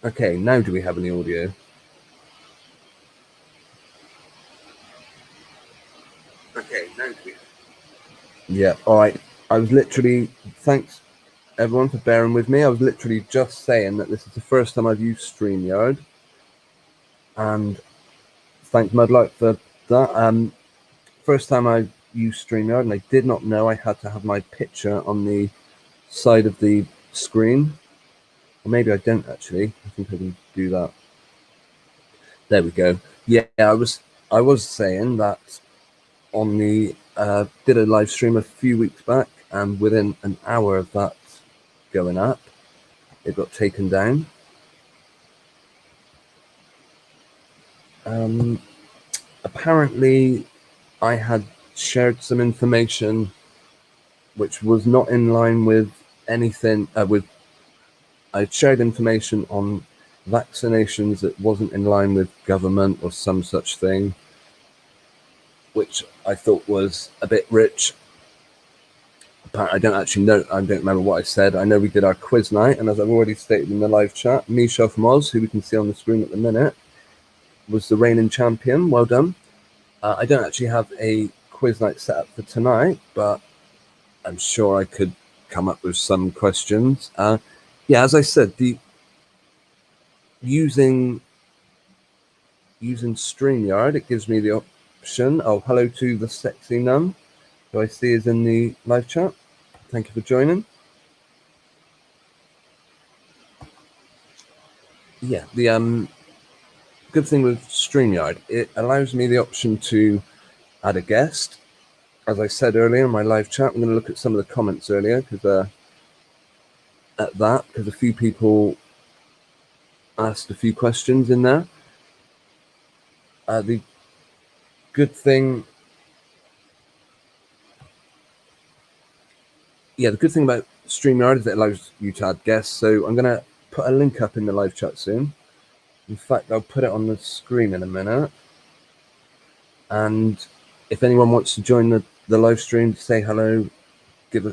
Okay, now do we have any audio? Okay, now do we have... Yeah, all right. I was literally, thanks everyone for bearing with me. I was literally just saying that this is the first time I've used StreamYard. And thanks Mudlight for that. First time I used StreamYard, and I did not know I had to have my picture on the side of the screen. Or maybe I don't actually. I think I can do that. There we go. Yeah, I was saying that on the did a live stream a few weeks back, and within an hour of that going up, it got taken down. Apparently, I had shared some information which was not in line with anything. I shared information on vaccinations that wasn't in line with government or some such thing, which I thought was a bit rich. I don't actually know. I don't remember what I said. I know we did our quiz night, and as I've already stated in the live chat, Michelle from Oz, who we can see on the screen at the minute, was the reigning champion. Well done. I don't actually have a quiz night set up for tonight, but I'm sure I could come up with some questions. Yeah, as I said, the using StreamYard, it gives me the option. Oh, hello to the sexy nun, who I see is in the live chat. Thank you for joining. Yeah, the good thing with StreamYard, it allows me the option to add a guest. As I said earlier in my live chat, I'm going to look at some of the comments earlier because a few people asked a few questions in there. The good thing, the good thing about StreamYard is it allows you to add guests. So I'm going to put a link up in the live chat soon. In fact, I'll put it on the screen in a minute. And if anyone wants to join the live stream, say hello,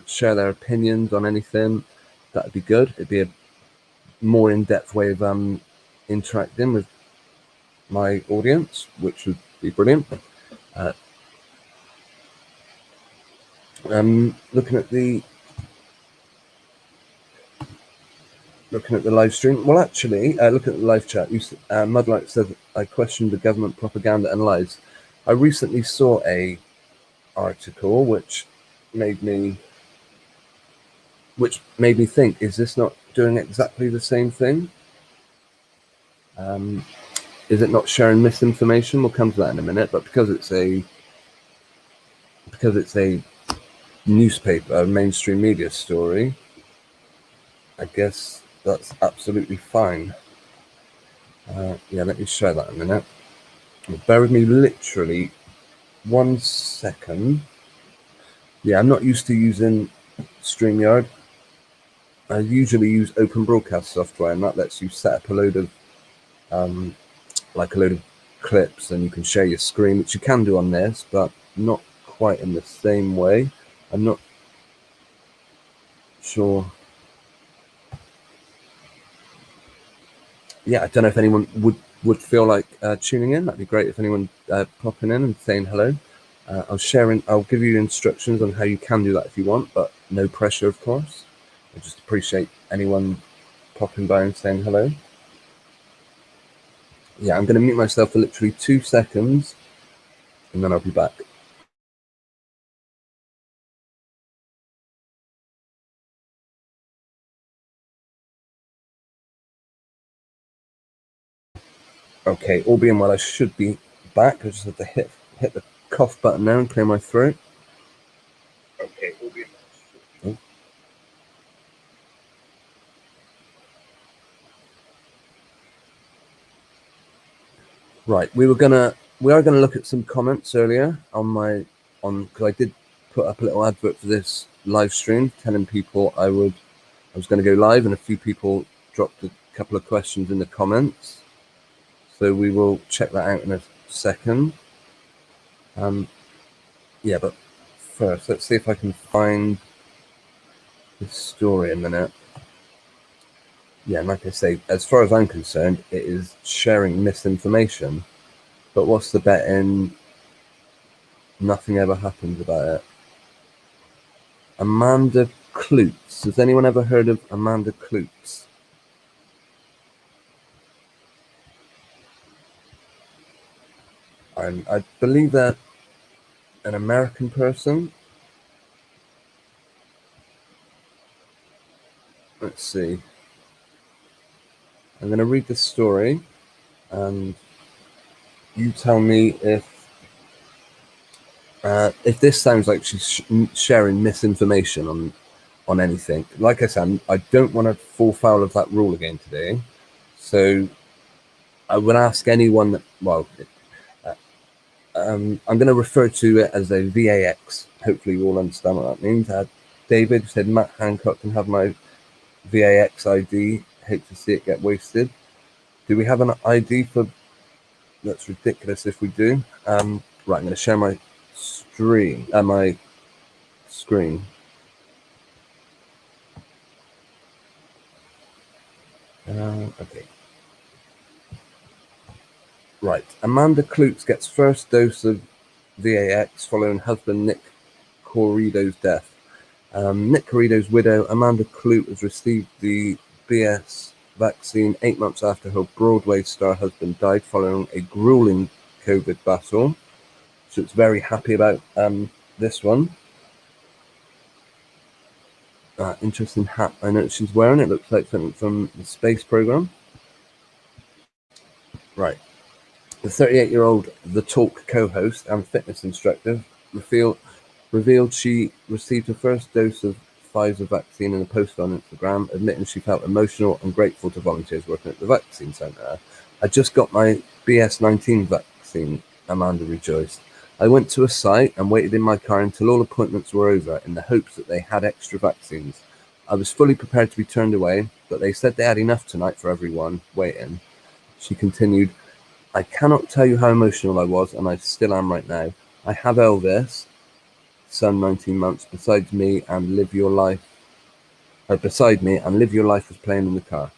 share their opinions on anything, that'd be good. It'd be a more in-depth way of interacting with my audience, which would be brilliant. Looking at the live stream. Well, actually, looking at the live chat, Mudlight said I questioned the government propaganda and lies. I recently saw a article which made me think: is this not doing exactly the same thing? Is it not sharing misinformation? We'll come to that in a minute. But because it's a newspaper, a mainstream media story, I guess that's absolutely fine. Yeah, let me share that in a minute. Bear with me literally 1 second. Yeah, I'm not used to using StreamYard. I usually use open broadcast software, and that lets you set up a load of clips, and you can share your screen, which you can do on this, but not quite in the same way. I'm not sure. Yeah, I don't know if anyone would feel like tuning in. That'd be great if anyone popping in and saying hello. I'll give you instructions on how you can do that if you want, but no pressure, of course. I just appreciate anyone popping by and saying hello. Yeah, I'm going to mute myself for literally 2 seconds, and then I'll be back. Okay, all being well, I should be back. I just have to hit the cough button now and clear my throat. Okay, all being well. Right, we are gonna look at some comments earlier on because I did put up a little advert for this live stream, telling people I was going to go live, and a few people dropped a couple of questions in the comments. So we will check that out in a second. Yeah, but first, let's see if I can find this story a minute. Yeah, and like I say, as far as I'm concerned, it is sharing misinformation. But what's the bet in nothing ever happens about it? Amanda Klutz. Has anyone ever heard of Amanda Klutz? I believe that an American person. Let's see. I'm going to read the story, and you tell me if this sounds like she's sharing misinformation on anything. Like I said, I don't want to fall foul of that rule again today. So I would ask anyone that, well, I'm going to refer to it as a VAX. Hopefully you all understand what that means. David said, Matt Hancock can have my VAX ID. Hate to see it get wasted. Do we have an ID for... That's ridiculous if we do. Right, I'm going to share my screen. Okay. Right. Amanda Klutz gets first dose of VAX following husband Nick Corrido's death. Nick Corrido's widow, Amanda Klutz, has received the BS vaccine 8 months after her Broadway star husband died following a grueling COVID battle. So it's very happy about this one. Interesting hat I know she's wearing. It looks like something from the space program. Right. The 38-year-old The Talk co-host and fitness instructor revealed she received her first dose of Pfizer vaccine in a post on Instagram, admitting she felt emotional and grateful to volunteers working at the vaccine centre. I just got my BS19 vaccine, Amanda rejoiced. I went to a site and waited in my car until all appointments were over in the hopes that they had extra vaccines. I was fully prepared to be turned away, but they said they had enough tonight for everyone waiting. She continued, I cannot tell you how emotional I was, and I still am right now. I have Elvis, son 19 months, beside me and live your life was playing in the car.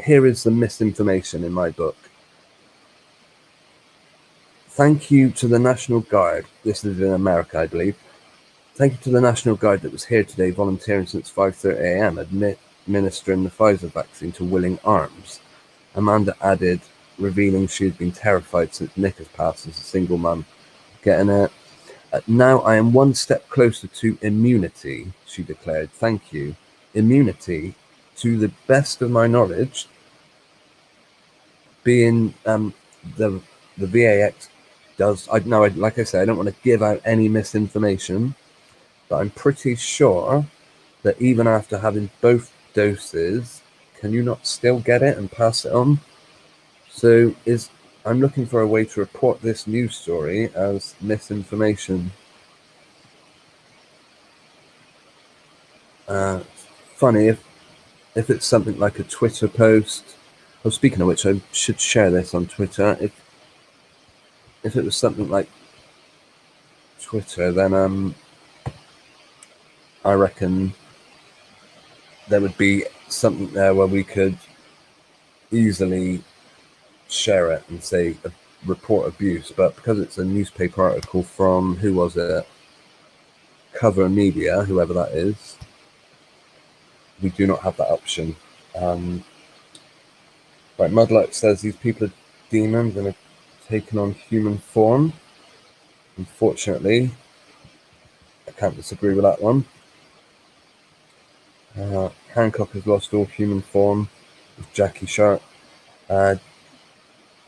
Here is the misinformation in my book. Thank you to the National Guard. This is in America, I believe. Thank you to the National Guard that was here today, volunteering since 5:30 a.m., administering the Pfizer vaccine to willing arms. Amanda added, revealing she had been terrified since Nick has passed as a single mum. Getting it? Now I am one step closer to immunity, she declared. Thank you. Immunity, to the best of my knowledge, being the VAX does. Like I said, I don't want to give out any misinformation, but I'm pretty sure that even after having both doses, can you not still get it and pass it on? So I'm looking for a way to report this news story as misinformation. Funny if it's something like a Twitter post. Oh, speaking of which, I should share this on Twitter. If it was something like Twitter, then I reckon there would be something there where we could easily share it and say report abuse. But because it's a newspaper article from, who was it? Cover Media, whoever that is, we do not have that option. Right, Mudlight says these people are demons and are taken on human form. Unfortunately, I can't disagree with that one. Hancock has lost all human form with Jackie Sharp. The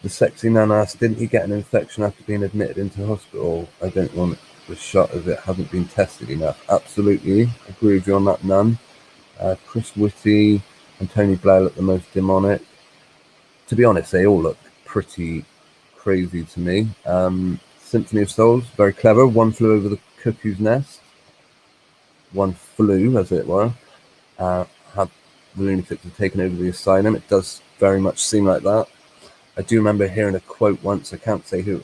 sexy nan asked, didn't he get an infection after being admitted into hospital? I don't want the shot as it hasn't been tested enough. Absolutely, agree with you on that, Nun. Chris Whitty and Tony Blair look the most demonic. To be honest, they all look pretty crazy to me. Symphony of Souls, very clever. One flew over the cuckoo's nest. One flew, as it were. Have the lunatics have taken over the asylum. It does very much seem like that. I do remember hearing a quote once, I can't say who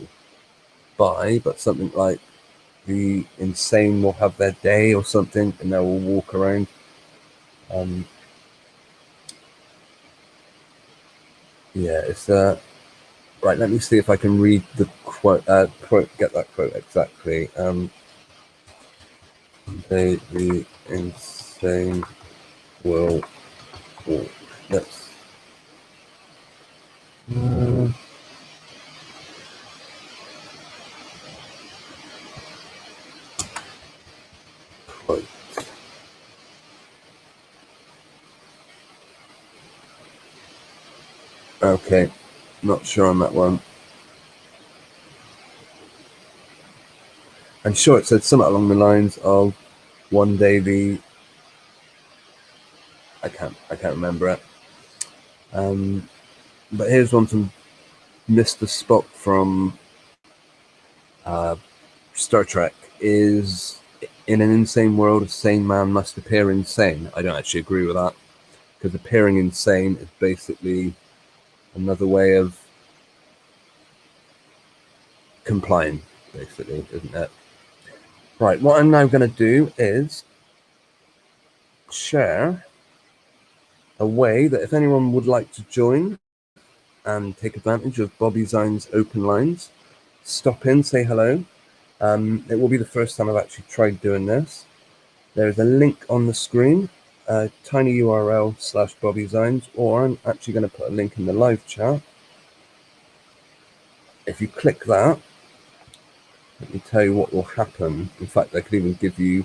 by, but something like, the insane will have their day or something, and they will walk around. Yeah, it's right. Let me see if I can read the quote. Get that quote exactly. The insane will walk. Let's. Quote. Okay, not sure on that one. I'm sure it said something along the lines of one day I can't remember it. But here's one from Mr. Spock from Star Trek. Is in an insane world, a sane man must appear insane. I don't actually agree with that, because appearing insane is basically another way of complying, basically, isn't it? Right, what I'm now going to do is share a way that if anyone would like to join and take advantage of Bobby Zines open lines, stop in, say hello. It will be the first time I've actually tried doing this. There's a link on the screen, a tiny URL / Bobby Zines, or I'm actually going to put a link in the live chat. If you click that, let me tell you what will happen. In fact, I could even give you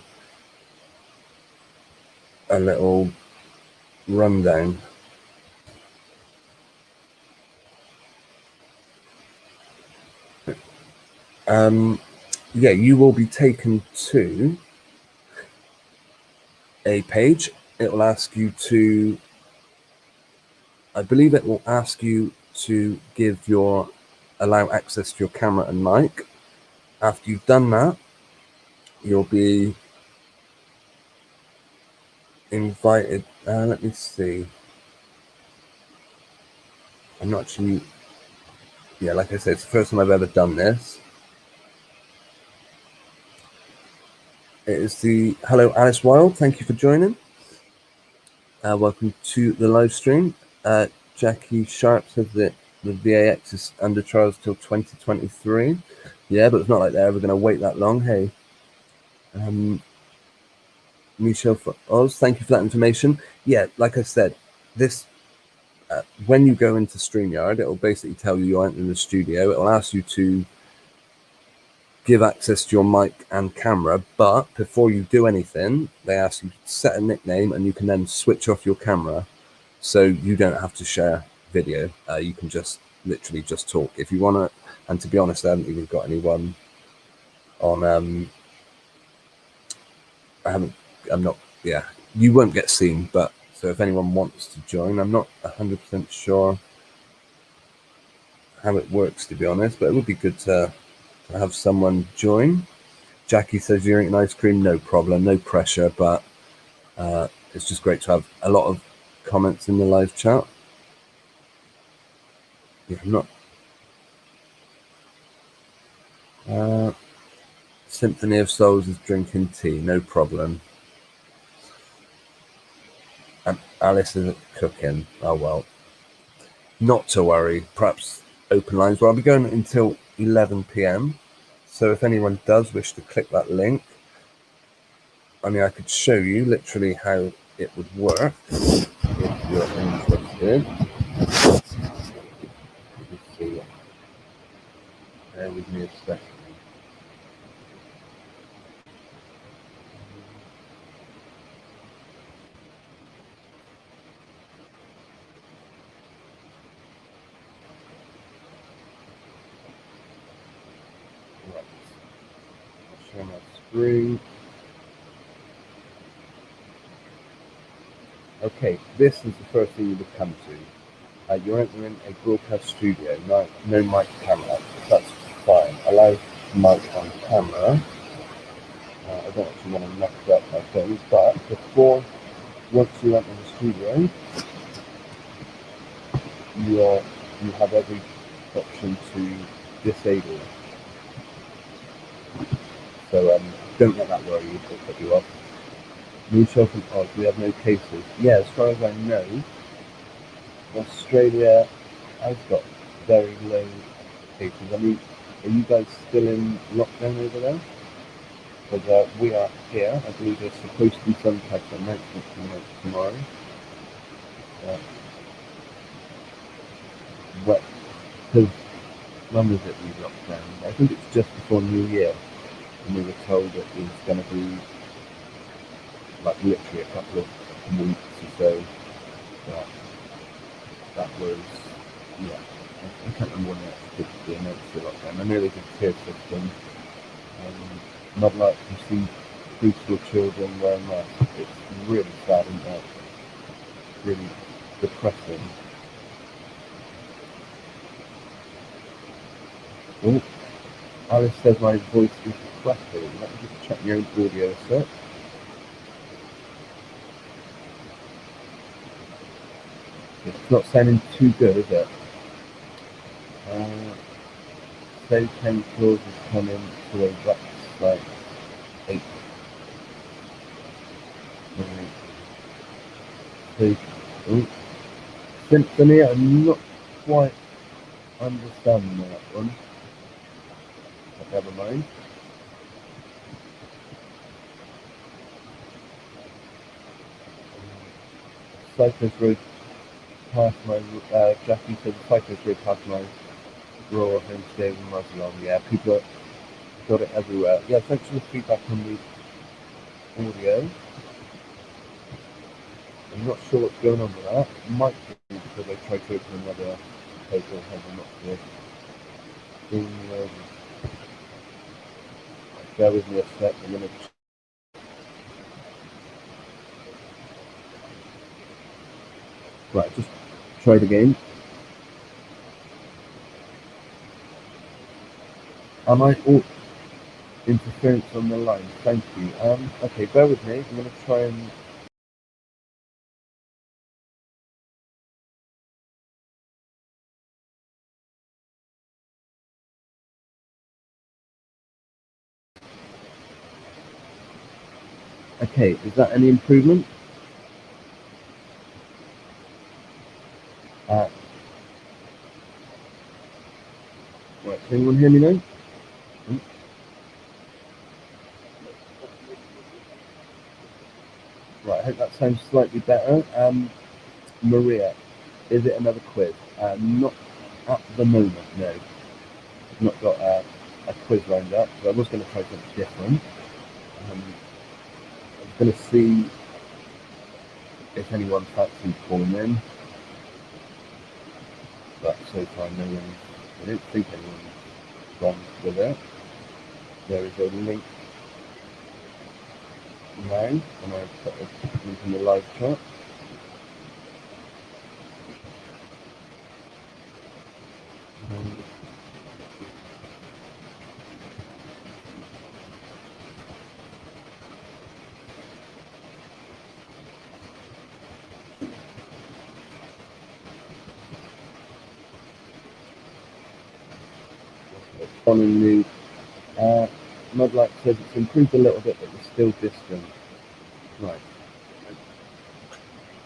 a little rundown. Yeah, you will be taken to a page. It will ask you to, I believe it will ask you to allow access to your camera and mic. After you've done that, you'll be invited. Let me see. I'm not actually, yeah, like I said, it's the first time I've ever done this. It is the, hello Alice Wild, thank you for joining. Welcome to the live stream. Jackie Sharp says that the VAX is under trials till 2023. Yeah, but it's not like they're ever going to wait that long. Hey, Michelle for Oz, thank you for that information. Yeah, like I said, this when you go into StreamYard, it will basically tell you aren't in the studio. It will ask you to give access to your mic and camera, but before you do anything, they ask you to set a nickname, and you can then switch off your camera, so you don't have to share video. You can just literally just talk if you want to. And to be honest, I haven't even got anyone on. I'm not. Yeah, you won't get seen, but so if anyone wants to join, I'm not 100% sure how it works, to be honest, but it would be good to have someone join. Jackie says you're eating ice cream, no problem, no pressure, but it's just great to have a lot of comments in the live chat. Yeah, I'm not. Symphony of Souls is drinking tea, no problem. And Alice is cooking. Oh well, not to worry. Perhaps open lines. Well, I'll be going until 11 p.m. So if anyone does wish to click that link, I mean, I could show you literally how it would work if you're interested. Let's see. Bear with me a second. Right. I'll share my screen. Okay, this is the first thing you would come to. You're entering a broadcast studio, no mic camera. That's fine. Allow mic on camera. I don't actually want to mess up my things, but once you enter the studio, you have every option to disable. So don't let that worry you, it'll put you off. New South and Oz, we have no cases. Yeah, as far as I know, Australia I've got very low cases. I mean, are you guys still in lockdown over there? Because we are here. I believe there's supposed to be some type of announcement coming out tomorrow. What? Because when was it we locked down? I think it's just before New Year, and we were told that it was going to be like literally a couple of weeks or so. But that was, yeah. I can't remember when they announced the lockdown. I know there's a tier system. Not like you see preschool children wearing masks. It's really sad, isn't it? Really depressing. Oh, Alice says my voice is crackling. Let me just check your own audio a sec. It's not sounding too good, is it? So 10 clauses come in to a website 8. So, Symphony, I'm not quite understanding that one. But never mind. Cyclist rode past my, Jackie said cyclist rode past my raw homestay in Muslim. Yeah, people got it everywhere. Yeah, thanks for the feedback on the audio. I'm not sure what's going on with that. It might be because I tried to open another paper and I'm not good. Bear with me a sec. I'm gonna. Right, just try it again. Am I interference on the line? Thank you. Okay, bear with me. I'm gonna try and. Okay, is that any improvement? Right, can anyone hear me now? Right, I hope that sounds slightly better. Maria, is it another quiz? Not at the moment, no. I've not got a quiz lined up, so I was going to try something different. I was going to see if anyone fancies calling in, but so far no one. I don't think anyone's gone with it. There is a link now, and I've put a link in the live chat. On a new Mudlight says it's improved a little bit, but it's still distant. Right.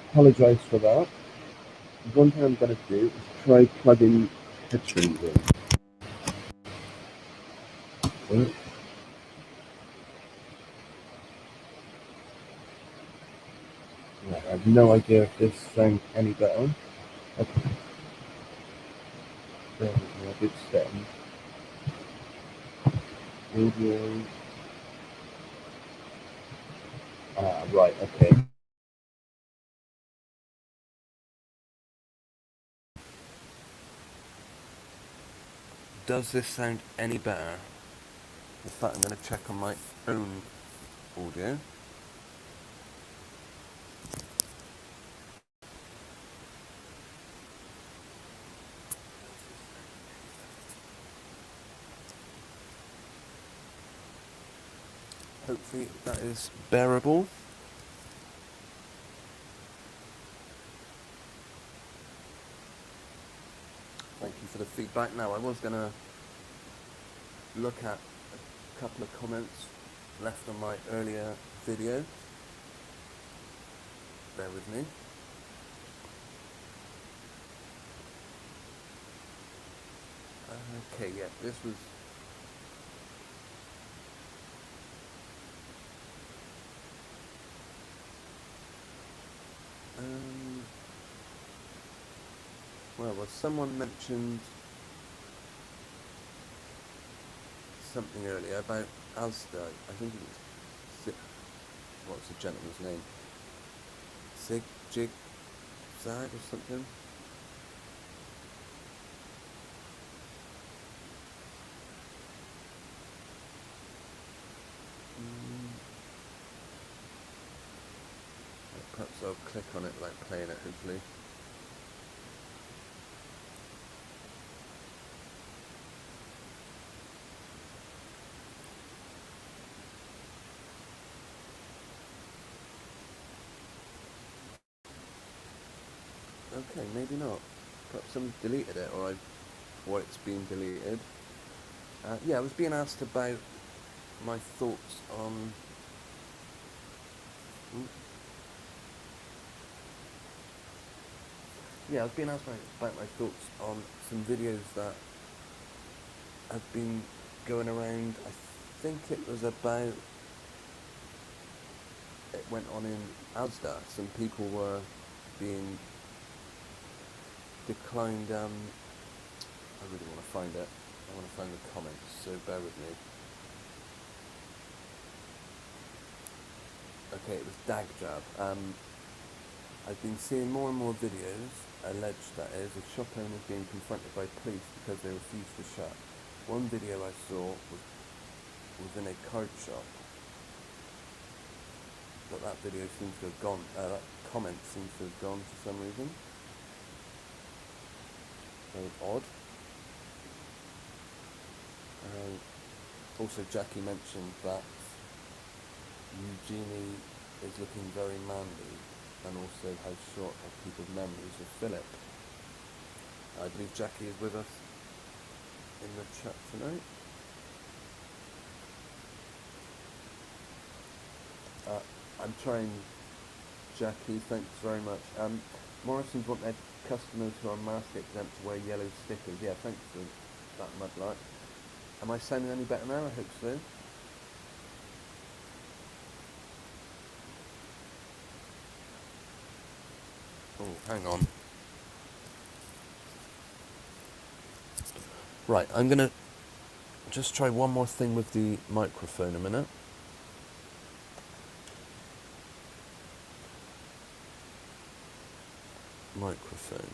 Apologise for that. One thing I'm going to do is try plugging headphones in. Right. Right, I have no idea if this sounds any better. Okay. There we go, I did send. Audio. Right, okay. Does this sound any better? In fact, I'm going to check on my own audio. Hopefully that is bearable. Thank you for the feedback. Now, I was going to look at a couple of comments left on my earlier video. Bear with me. Okay, yeah, this was... well, someone mentioned something earlier about Asda. I think it was... What's the gentleman's name? Zag or something? Perhaps I'll click on it like playing it, hopefully. Okay, maybe not. Perhaps someone deleted it, or it's been deleted. Yeah, I was being asked about my thoughts on... Yeah, I was being asked about my thoughts on some videos that have been going around. I think it was about... It went on in Asda. Some people were being declined... I really want to find it. I want to find the comments, so bear with me. Okay, it was Dagjab. I've been seeing more and more videos, alleged that is, of shop owners being confronted by police because they refused to shut. One video I saw was in a card shop, but that video seems to have gone, that comment seems to have gone for some reason. Very odd. Also, Jackie mentioned that Eugenie is looking very manly, and also how short are people's memories of Philip. I believe Jackie is with us in the chat tonight. I'm trying, Jackie, thanks very much. Morrison's want their customers who are mask exempt to wear yellow stickers. Yeah, thanks for that, Mudlark. Am I sounding any better now? I hope so. Oh, hang on. Right, I'm going to just try one more thing with the microphone a minute. Microphone.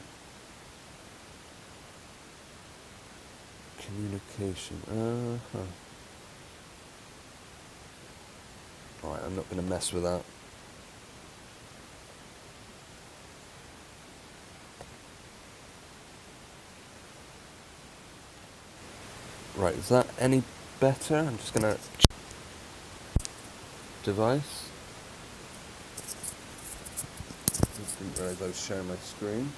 Communication. Right, I'm not going to mess with that. Right, is that any better? I'm just going to... Device. I didn't realise I was sharing my screen.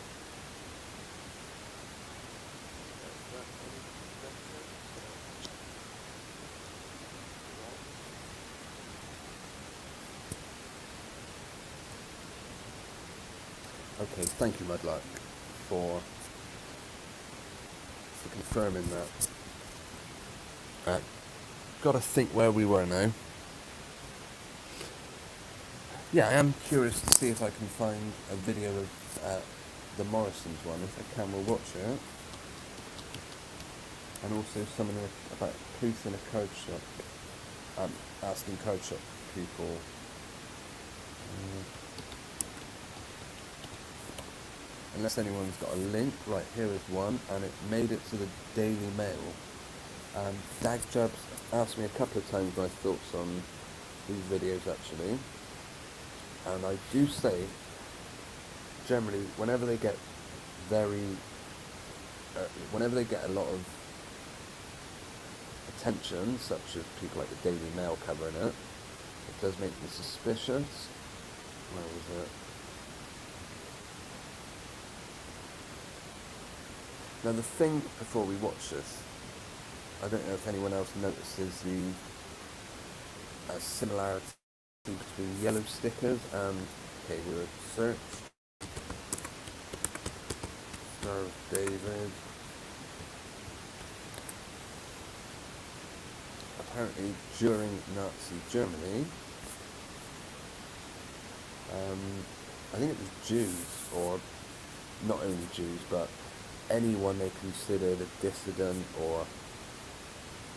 Okay, thank you, Mudlark, for confirming that. Got to think where we were now. Yeah, I am curious to see if I can find a video of the Morrisons one. If I can, we'll watch it. And also something about police in a card shop. Asking card shop people. Unless anyone's got a link. Right, here is one, and it made it to the Daily Mail. Dagjab's asked me a couple of times my thoughts on these videos, actually. And I do say, generally, whenever they get whenever they get a lot of attention, such as people like the Daily Mail covering it, it does make me suspicious. Where was it? Now the thing, before we watch this, I don't know if anyone else notices the similarity between yellow stickers and, okay, we're at search, Star of David, apparently during Nazi Germany, I think it was Jews, or not only Jews, but anyone they considered a dissident or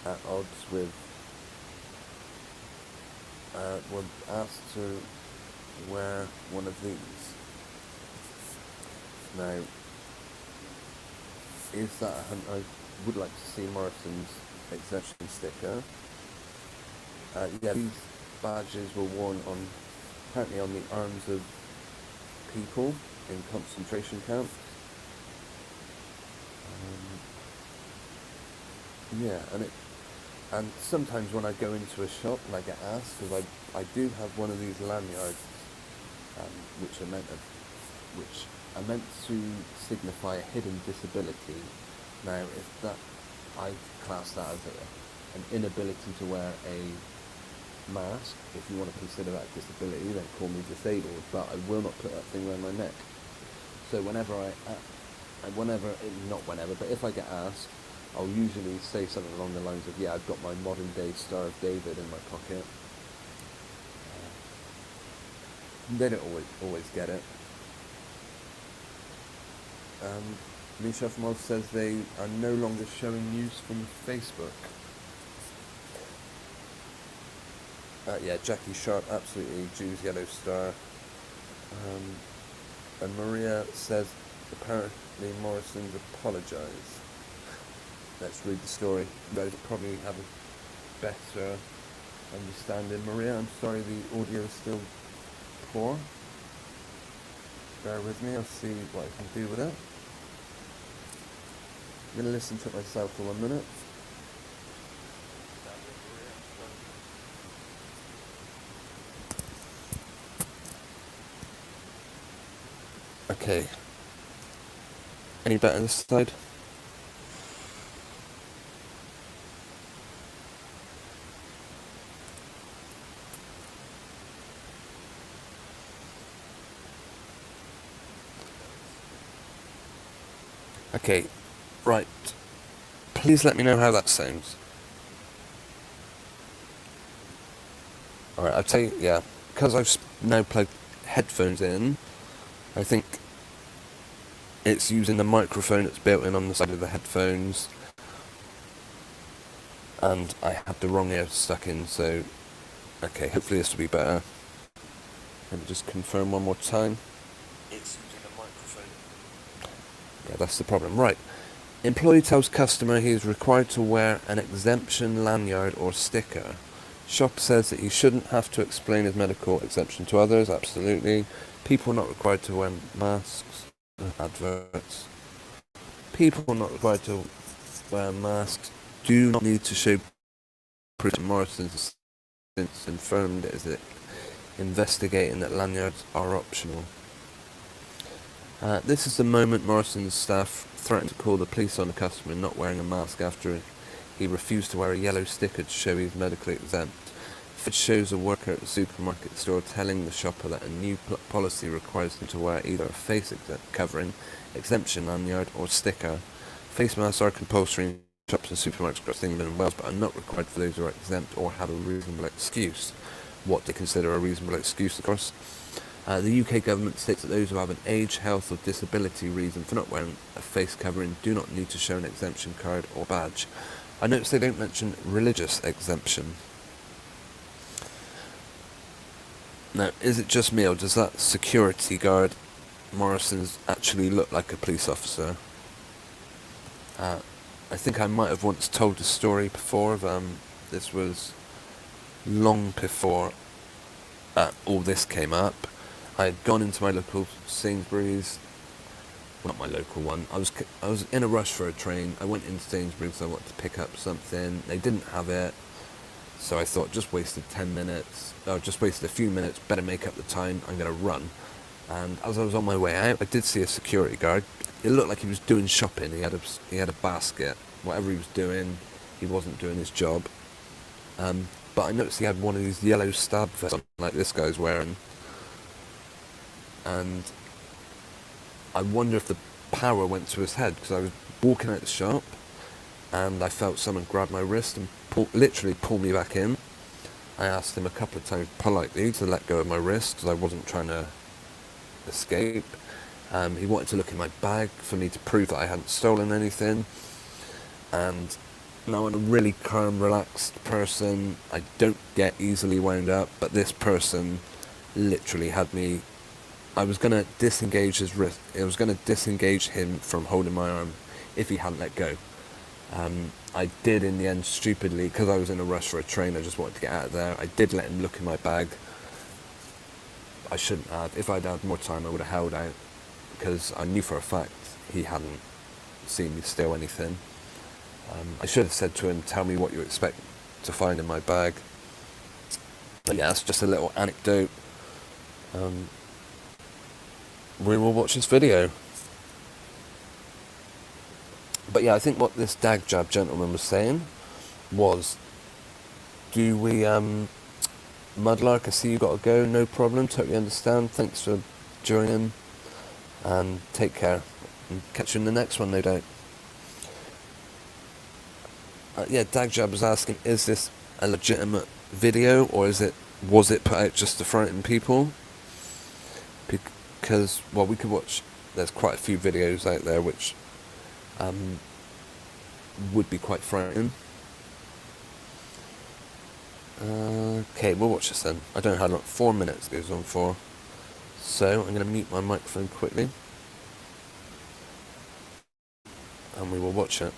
at odds with, were asked to wear one of these. Now, is that I would like to see Morrison's exemption sticker. Yeah, these badges were worn apparently on the arms of people in concentration camps. Yeah, and sometimes when I go into a shop and I get asked, because I do have one of these lanyards, which are meant to signify a hidden disability. Now, if that, I class that as an inability to wear a mask. If you want to consider that a disability, then call me disabled, but I will not put that thing around my neck. So but if I get asked, I'll usually say something along the lines of, yeah, I've got my modern day Star of David in my pocket. They don't always get it. Misha Famal says they are no longer showing news from Facebook. Yeah, Jackie Sharp, absolutely, Jews Yellow Star. And Maria says apparently Morrison's apologised. Let's read the story. Those probably have a better understanding. Maria, I'm sorry the audio is still poor. Bear with me, I'll see what I can do with it. I'm going to listen to it myself for 1 minute. Okay. Any better this side? Okay, right. Please let me know how that sounds. Alright, I'll tell you, yeah, because I've now plugged headphones in, I think it's using the microphone that's built in on the side of the headphones, and I had the wrong ear stuck in, so, okay, hopefully this will be better. Let me just confirm one more time. It's using the microphone. Yeah, that's the problem. Right. Employee tells customer he is required to wear an exemption lanyard or sticker. Shop says that he shouldn't have to explain his medical exemption to others. Absolutely. People not required to wear masks. Adverts. People not required to wear masks do not need to show proof. Morrison's since confirmed it, is it investigating that lanyards are optional. This is the moment Morrison's staff threatened to call the police on the customer not wearing a mask after he refused to wear a yellow sticker to show he was medically exempt. Footage shows a worker at the supermarket store telling the shopper that a new policy requires him to wear either a face covering, exemption lanyard or sticker. Face masks are compulsory in shops and supermarkets across England and Wales, but are not required for those who are exempt or have a reasonable excuse. What they consider a reasonable excuse, of course. The UK government states that those who have an age, health or disability reason for not wearing a face covering do not need to show an exemption card or badge. I notice they don't mention religious exemption. Now, is it just me or does that security guard Morrison's actually look like a police officer? I think I might have once told the story before of this was long before all this came up. I had gone into my local Sainsbury's, well, not my local one. I was in a rush for a train. I went into Sainsbury's because I wanted to pick up something. They didn't have it, so I thought just wasted 10 minutes. Just wasted a few minutes. Better make up the time. I'm going to run. And as I was on my way out, I did see a security guard. It looked like he was doing shopping. He had a basket. Whatever he was doing, he wasn't doing his job. But I noticed he had one of these yellow stab vests on, like this guy's wearing. And I wonder if the power went to his head, because I was walking out the shop and I felt someone grab my wrist and literally pull me back in. I asked him a couple of times politely to let go of my wrist because I wasn't trying to escape. He wanted to look in my bag for me to prove that I hadn't stolen anything. And now I'm a really calm, relaxed person. I don't get easily wound up, but this person literally had me. I was going to disengage his wrist. I was going to disengage him from holding my arm if he hadn't let go. I did in the end, stupidly, because I was in a rush for a train, I just wanted to get out of there. I did let him look in my bag. I shouldn't have. If I'd had more time, I would have held out, because I knew for a fact he hadn't seen me steal anything. I should have said to him, tell me what you expect to find in my bag. But yeah, that's just a little anecdote. We will watch this video. But yeah, I think what this dag jab gentleman was saying was, do we, Mudlark, I see you got to go, no problem, totally understand, thanks for joining, and take care, and catch you in the next one, no doubt. Yeah, dag jab was asking, is this a legitimate video, or was it put out just to frighten people? Because, well, we could watch, there's quite a few videos out there which would be quite frightening. Okay, we'll watch this then. I don't know how long, 4 minutes goes on for. So, I'm going to mute my microphone quickly. And we will watch it.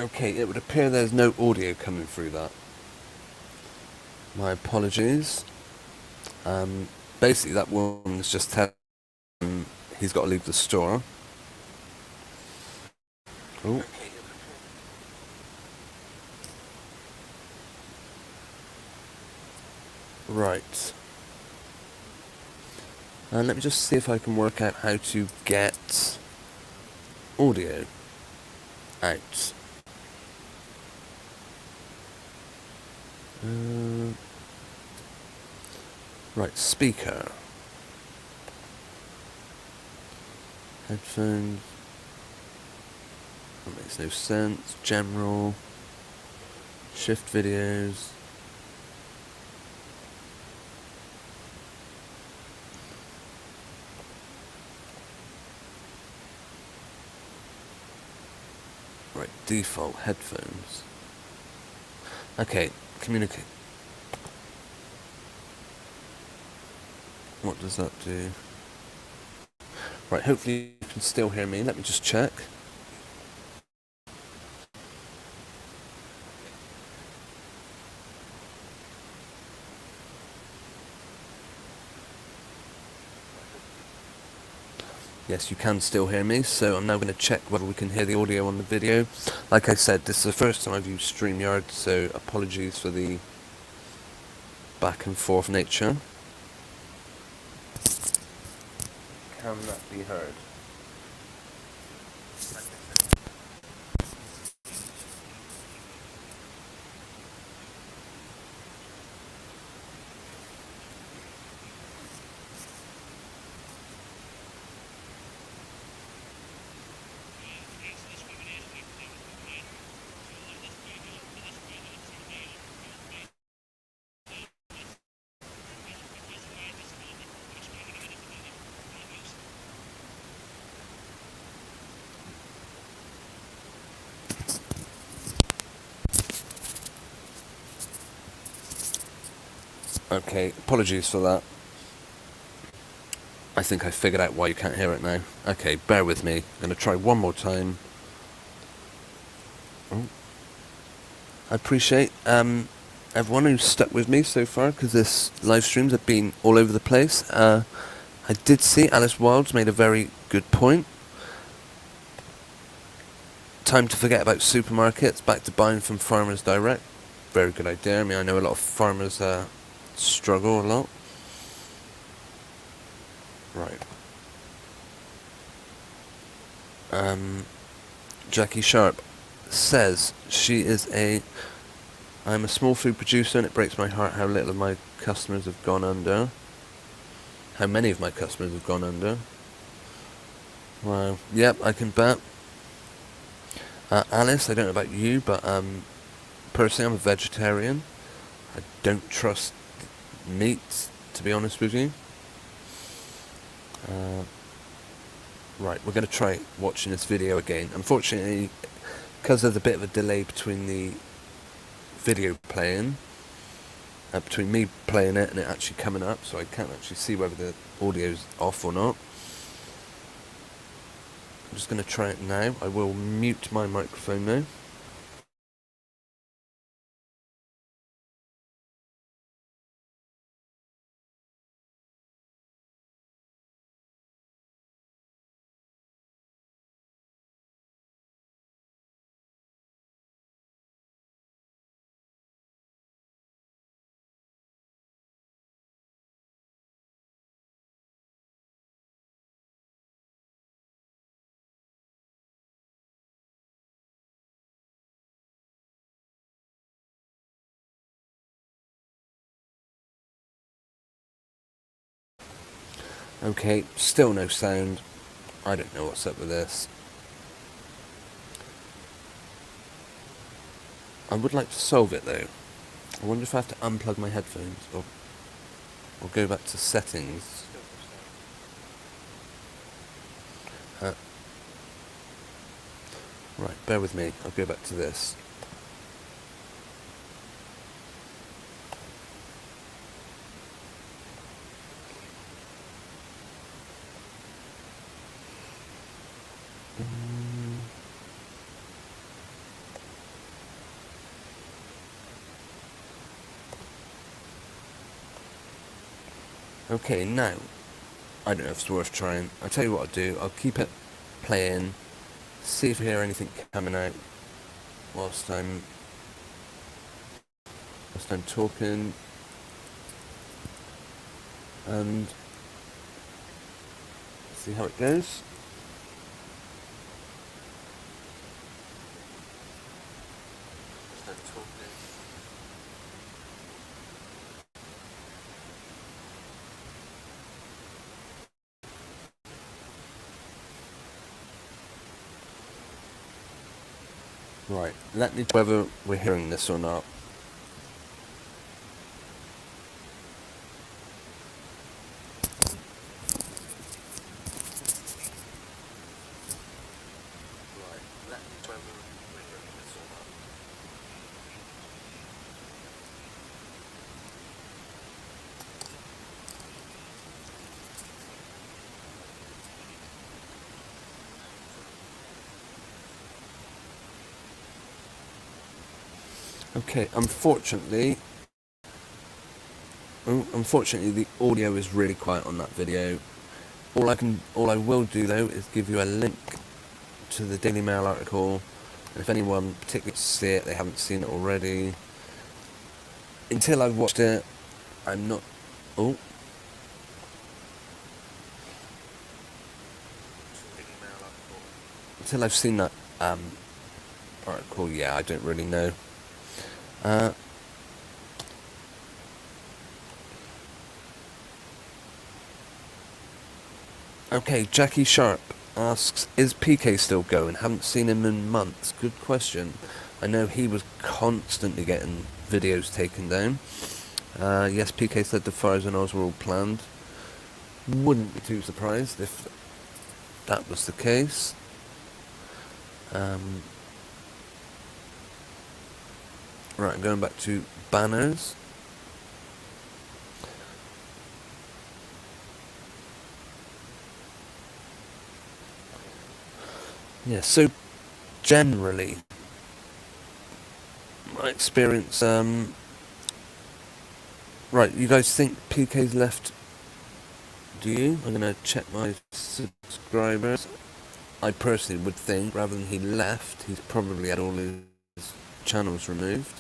Okay, it would appear there's no audio coming through that. My apologies. Basically, that woman's just telling him he's got to leave the store. Oh. Right. And let me just see if I can work out how to get audio out. Right, speaker. Headphones. That makes no sense. General. Shift videos. Right, default headphones. Okay, communicate. What does that do? Right, hopefully you can still hear me. Let me just check. Yes, you can still hear me, so I'm now going to check whether we can hear the audio on the video. Like I said, this is the first time I've used StreamYard, so apologies for the back and forth nature. Can that be heard? Okay, apologies for that. I think I figured out why you can't hear it now. Okay, bear with me. I'm going to try one more time. Oh. I appreciate everyone who's stuck with me so far, because this live streams have been all over the place. I did see Alice Wilds made a very good point. Time to forget about supermarkets, back to buying from farmers direct. Very good idea. I mean, I know a lot of farmers struggle a lot. Right. Jackie Sharp says I'm a small food producer and it breaks my heart how little of my customers have gone under. How many of my customers have gone under. Wow. Yep, I can bet. Alice, I don't know about you, but personally I'm a vegetarian. I don't trust meat, to be honest with you. Right, we're going to try watching this video again. Unfortunately, because there's a bit of a delay between the video playing, between me playing it and it actually coming up, so I can't actually see whether the audio's off or not. I'm just going to try it now. I will mute my microphone now. Okay, still no sound. I don't know what's up with this. I would like to solve it though. I wonder if I have to unplug my headphones or go back to settings. Right, bear with me. I'll go back to this. Okay, now, I don't know if it's worth trying. I'll tell you what I'll do. I'll keep it playing, see if I hear anything coming out whilst I'm talking, and see how it goes. Right, let me know whether we're hearing this or not. Okay, unfortunately the audio is really quiet on that video. All I will do though is give you a link to the Daily Mail article. If anyone particularly see it, they haven't seen it already. Until I've watched it, I'm not. Oh. Until I've seen that article, yeah, I don't really know. Okay, Jackie Sharp asks, is PK still going? Haven't seen him in months. Good question. I know he was constantly getting videos taken down. Yes, PK said the fires in Oz were all planned. Wouldn't be too surprised if that was the case. Right, I'm going back to banners. Yeah, so generally, my experience, right, you guys think PK's left, do you? I'm going to check my subscribers. I personally would think, rather than he left, he's probably had all his channels removed.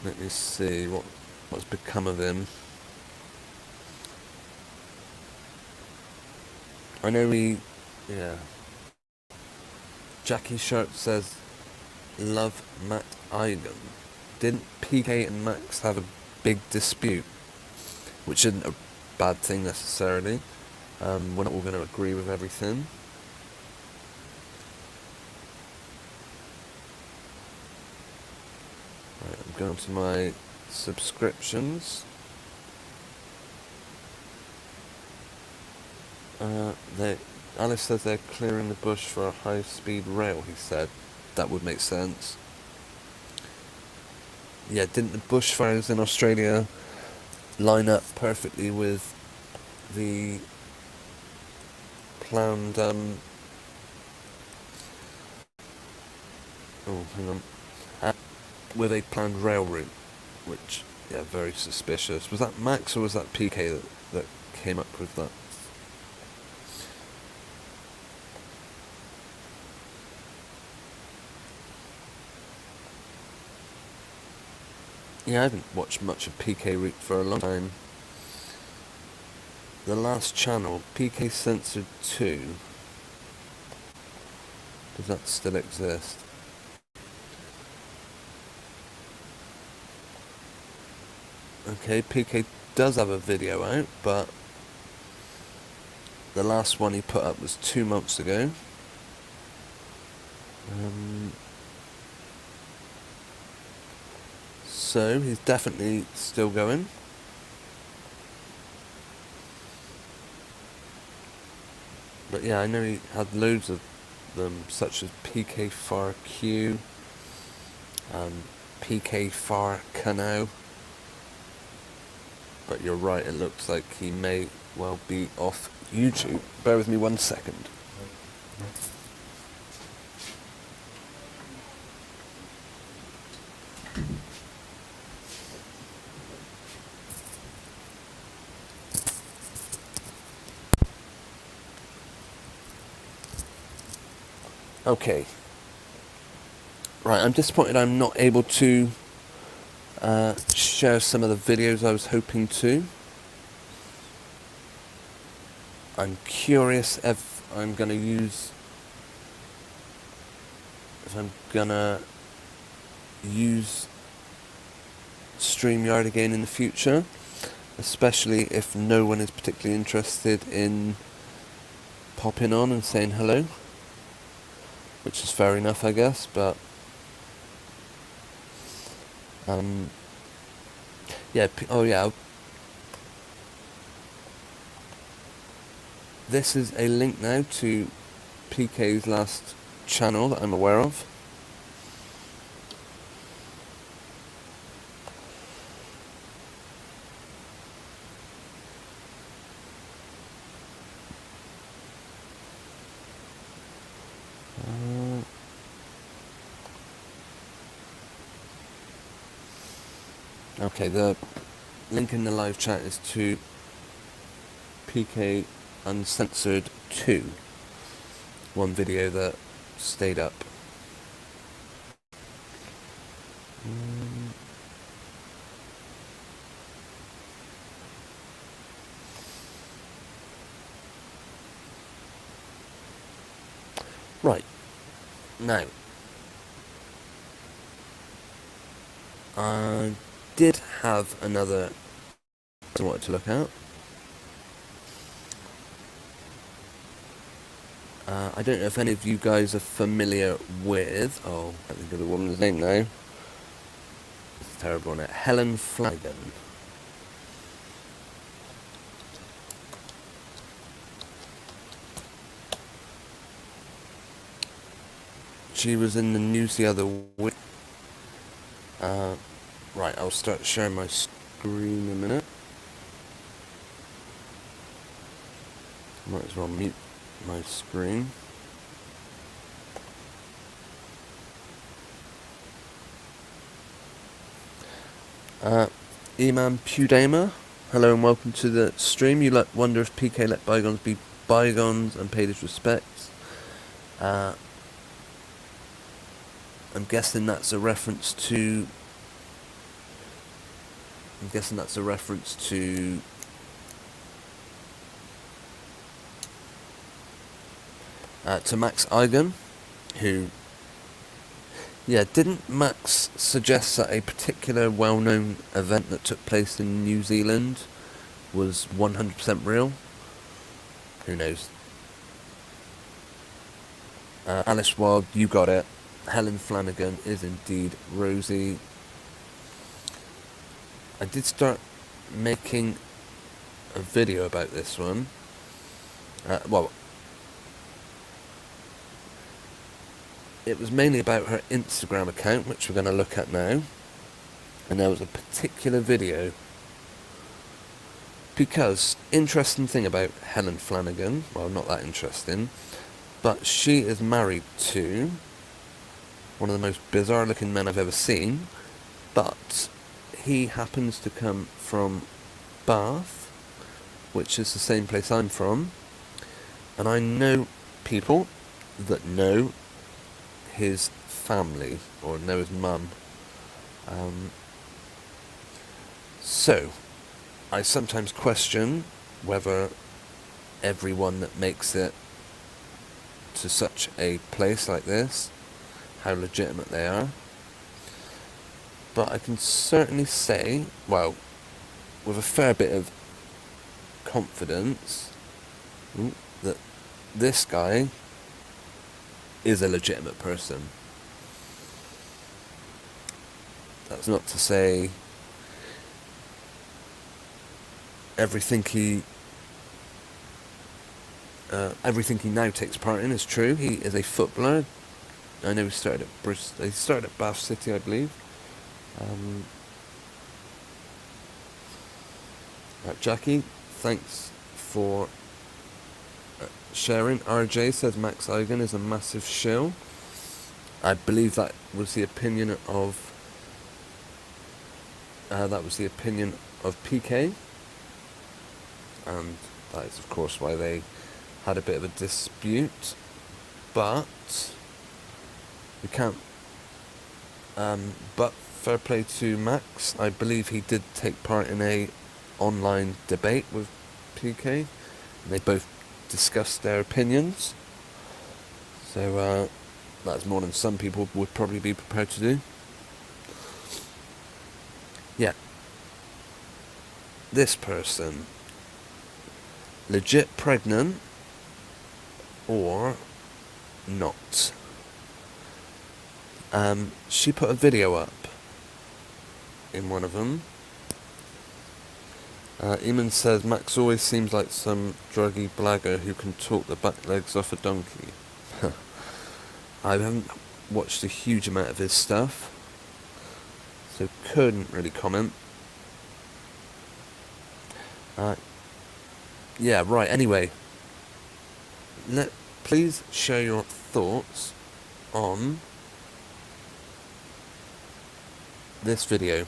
Let me see what's become of him. I know yeah. Jackie Sharp says, love Matt Eigen. Didn't PK and Max have a big dispute? Which isn't a bad thing necessarily. We're not all going to agree with everything. Right, I'm going to my subscriptions. Alice says they're clearing the bush for a high-speed rail, he said. That would make sense. Yeah, didn't the bushfires in Australia line up perfectly with the planned, with a planned rail route, which, yeah, very suspicious. Was that Max or was that PK that came up with that? Yeah, I haven't watched much of PK route for a long time. The last channel, PK Censored 2. Does that still exist? Okay, PK does have a video out, but the last one he put up was 2 months ago. So he's definitely still going. But yeah, I know he had loads of them, such as PK Far Q, PK Far Cano. But you're right, it looks like he may well be off YouTube. Bear with me 1 second. Okay. Right, I'm disappointed I'm not able to share some of the videos I was hoping to. I'm curious if I'm going to use StreamYard again in the future, especially if no one is particularly interested in popping on and saying hello, which is fair enough, I guess, but yeah, this is a link now to PK's last channel that I'm aware of. Okay, the link in the live chat is to PK Uncensored 2, one video that stayed up. Right, now, I did have another I wanted to look at. I don't know if any of you guys are familiar with, I think of the woman's name now. It's terrible, isn't it? Helen Flanagan. She was in the news the other week. Right, I'll start sharing my screen in a minute. Might as well mute my screen. Eman Pudema, hello and welcome to the stream. You wonder if PK let bygones be bygones and paid his respects. I'm guessing that's a reference to. To Max Eigen, who. Yeah, didn't Max suggest that a particular well-known event that took place in New Zealand was 100% real? Who knows? Alice Wild, you got it. Helen Flanagan is indeed Rosie. I did start making a video about this one. It was mainly about her Instagram account, which we're going to look at now. And there was a particular video. Because, interesting thing about Helen Flanagan, well, not that interesting, but she is married to one of the most bizarre looking men I've ever seen, but he happens to come from Bath, which is the same place I'm from, and I know people that know his family, or know his mum. So, I sometimes question whether everyone that makes it to such a place like this, how legitimate they are. But I can certainly say, well, with a fair bit of confidence, that this guy is a legitimate person. That's not to say everything he now takes part in is true. He is a footballer. I know he started at Bristol. He started at Bath City, I believe. Right, Jackie, thanks for sharing. RJ says Max Eigen is a massive shill. I believe that was the opinion of PK, and that is of course why they had a bit of a dispute. But we can't. But fair play to Max. I believe he did take part in a online debate with PK, and they both discussed their opinions. So that's more than some people would probably be prepared to do. Yeah. This person, legit pregnant or not. She put a video up in one of them. Eamon says, Max always seems like some druggy blagger who can talk the back legs off a donkey. I haven't watched a huge amount of his stuff, so couldn't really comment. Yeah, right, anyway. Please share your thoughts on this video.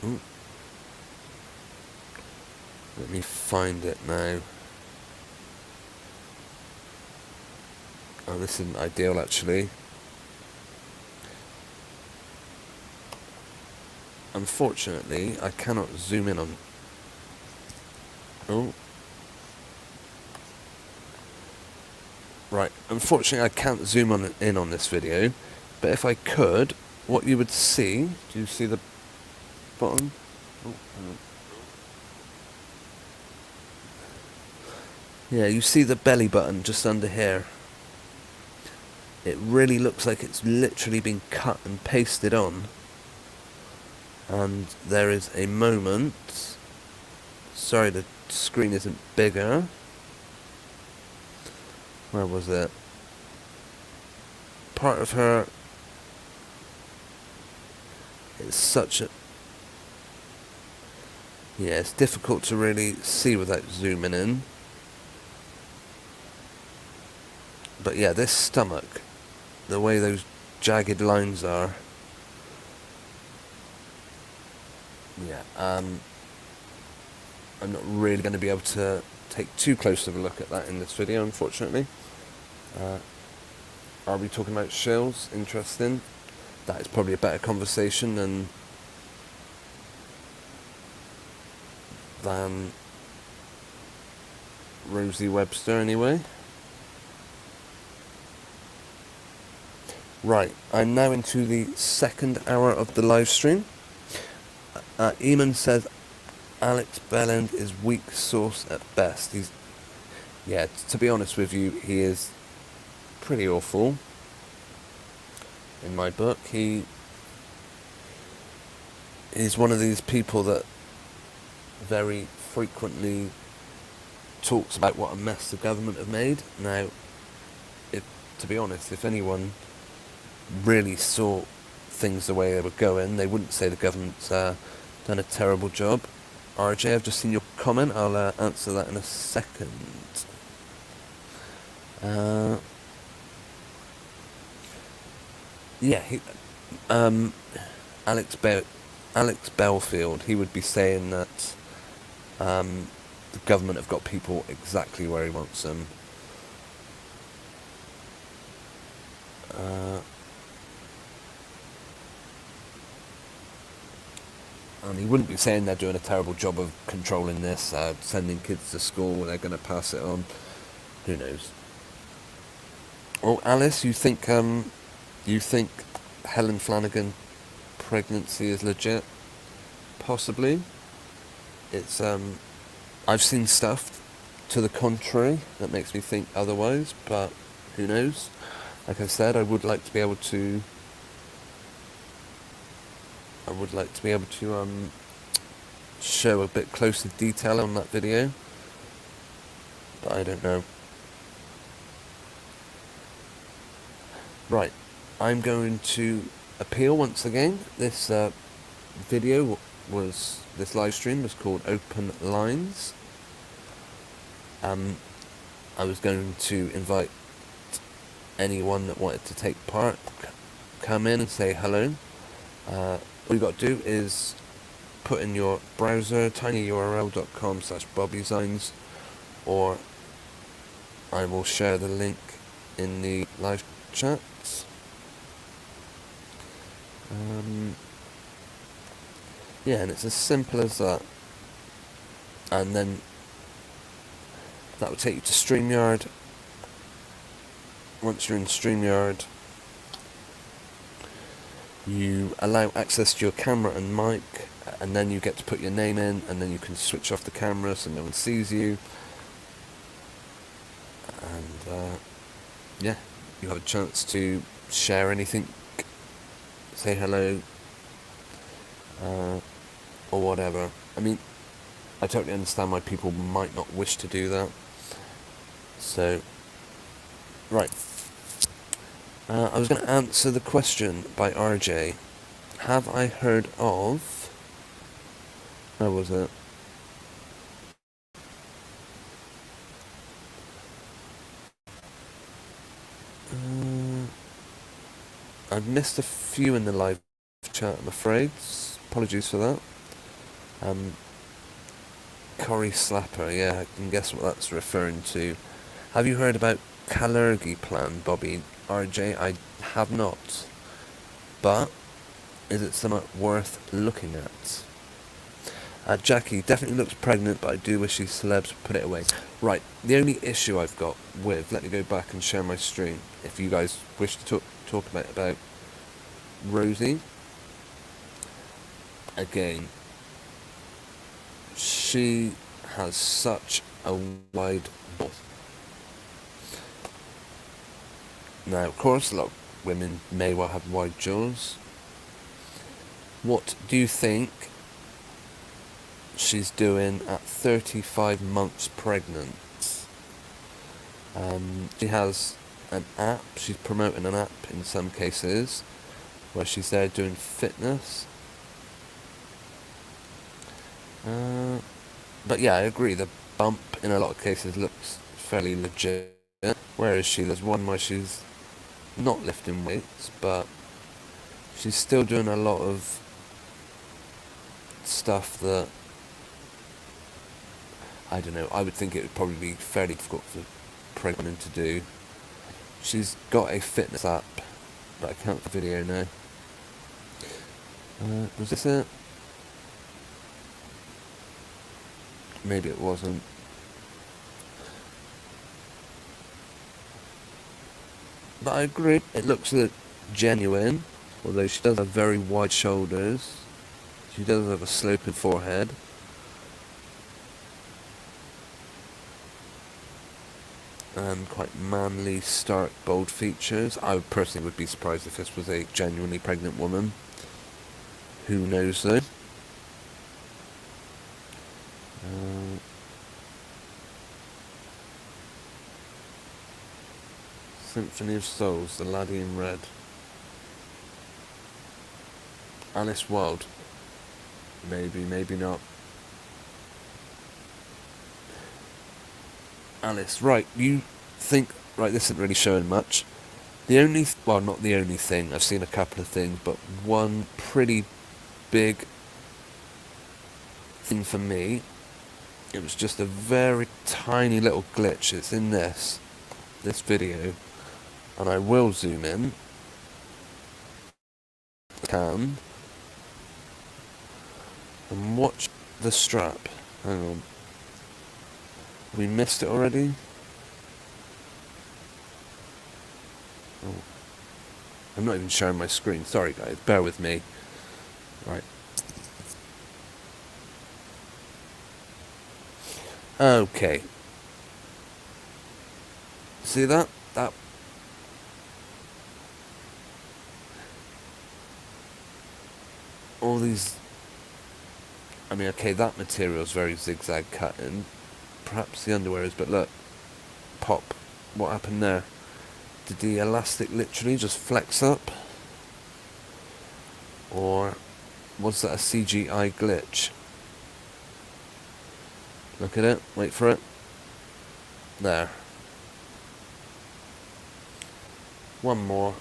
Ooh. Let me find it now. Oh, this isn't ideal actually. Unfortunately, I cannot zoom in on... Oh. Right, unfortunately I can't zoom in on this video, but if I could, what you would see... Do you see the bottom? Oh, hang on. Yeah, you see the belly button just under here. It really looks like it's literally been cut and pasted on. And there is a moment... Sorry, the screen isn't bigger. Where was it? Part of her... It's such a... Yeah, it's difficult to really see without zooming in. But yeah, this stomach, the way those jagged lines are, yeah, I'm not really going to be able to take too close of a look at that in this video, unfortunately. Are we talking about shills? Interesting. That is probably a better conversation than Rosie Webster, anyway. Right, I'm now into the second hour of the live stream. Eamon says Alex Belland is weak sauce at best. Yeah, to be honest with you, he is pretty awful in my book. He is one of these people that very frequently talks about what a mess the government have made. Now, to be honest, if anyone really saw things the way they were going, they wouldn't say the government's done a terrible job. RJ, I've just seen your comment. I'll answer that in a second. Yeah, Alex Belfield, he would be saying that the government have got people exactly where he wants them. And he wouldn't be saying they're doing a terrible job of controlling this, sending kids to school, they're going to pass it on. Who knows? Oh, Alice, you think Helen Flanagan pregnancy is legit? Possibly. It's I've seen stuff to the contrary that makes me think otherwise, but who knows? Like I said, I would like to be able to show a bit closer detail on that video, but I don't know. Right, I'm going to appeal once again. This this live stream was called Open Lines. I was going to invite anyone that wanted to take part, come in and say hello. All you got to do is put in your browser tinyurl.com/BobbyZines, or I will share the link in the live chat. Yeah, and it's as simple as that. And then that will take you to StreamYard. Once you're in StreamYard, you allow access to your camera and mic, and then you get to put your name in, and then you can switch off the camera so no one sees you. And yeah, you have a chance to share anything, say hello, or whatever. I mean, I totally understand why people might not wish to do that. So, right. I was going to answer the question by RJ. Have I heard of... Where was it? I've missed a few in the live chat, I'm afraid. Apologies for that. Corrie Slapper, yeah, I can guess what that's referring to. Have you heard about Kalergi Plan, Bobby? RJ, I have not. But is it somewhat worth looking at? Jackie definitely looks pregnant, but I do wish these celebs would put it away. Right, the only issue I've got with... Let me go back and share my stream, if you guys wish to talk about Rosie. Again, she has such a wide mouth. Now, of course, a lot of women may well have wide jaws. What do you think she's doing at 35 months pregnant? She has an app. She's promoting an app in some cases where she's there doing fitness. But yeah, I agree, the bump in a lot of cases looks fairly legit. Where is she? There's one where she's not lifting weights, but she's still doing a lot of stuff that, I don't know, I would think it would probably be fairly difficult for pregnant women to do. She's got a fitness app, but I can't find the video now. Was this it? Maybe it wasn't. But I agree, it looks genuine, although she does have very wide shoulders. She does have a sloping forehead. And quite manly, stark, bold features. I personally would be surprised if this was a genuinely pregnant woman. Who knows though? Symphony of Souls, The Laddie in Red. Alice Wilde. Maybe, maybe not. Alice, right, you think, right, this isn't really showing much. The only, well, not the only thing, I've seen a couple of things, but one pretty big thing for me, it was just a very tiny little glitch. It's in this video, and I will zoom in. I can. And watch the strap. Hang on. We missed it already? Oh. I'm not even sharing my screen. Sorry guys, bear with me. Right. Okay. See that? That. All these. I mean, okay, that material is very zigzag cutting. Perhaps the underwear is, but look. Pop. What happened there? Did the elastic literally just flex up? Or was that a CGI glitch? Look at it. Wait for it. There. One more.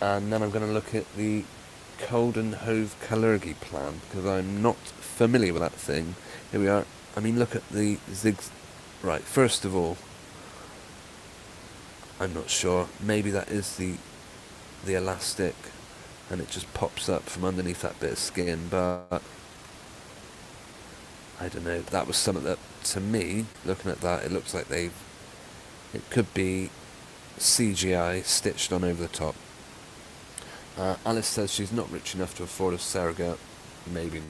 And then I'm going to look at the Coldenhove Kalergi plan, because I'm not familiar with that thing. Here we are. I mean, look at the zigs. Right, first of all, I'm not sure. Maybe that is the elastic, and it just pops up from underneath that bit of skin, but I don't know. That was something that, to me, looking at that, it looks like it could be CGI stitched on over the top. Alice says she's not rich enough to afford a surrogate. Maybe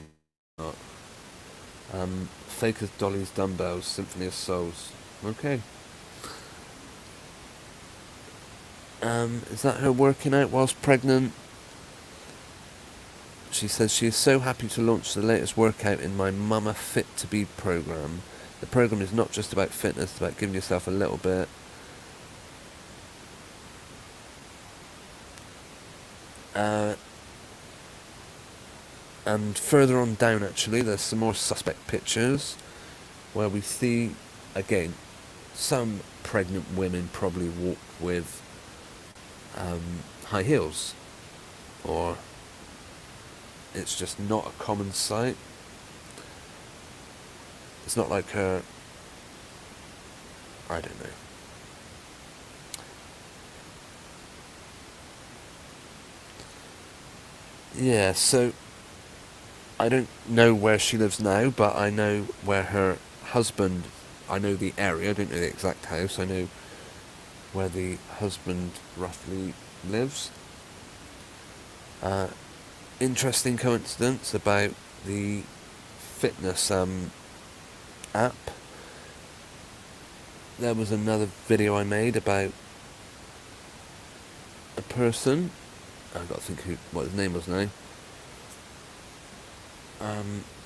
not. Faker's Dolly's Dumbbells, Symphony of Souls. Okay. Is that her working out whilst pregnant? She says she is so happy to launch the latest workout in my Mama Fit to Be program. The program is not just about fitness, it's about giving yourself a little bit. And further on down, actually, there's some more suspect pictures where we see, again, some pregnant women probably walk with high heels, or it's just not a common sight. It's not like her, I don't know. Yeah, so I don't know where she lives now, but I know where her husband, I know the area, I don't know the exact house, I know where the husband roughly lives. Interesting coincidence about the fitness app. There was another video I made about a person, I've got to think what his name was now.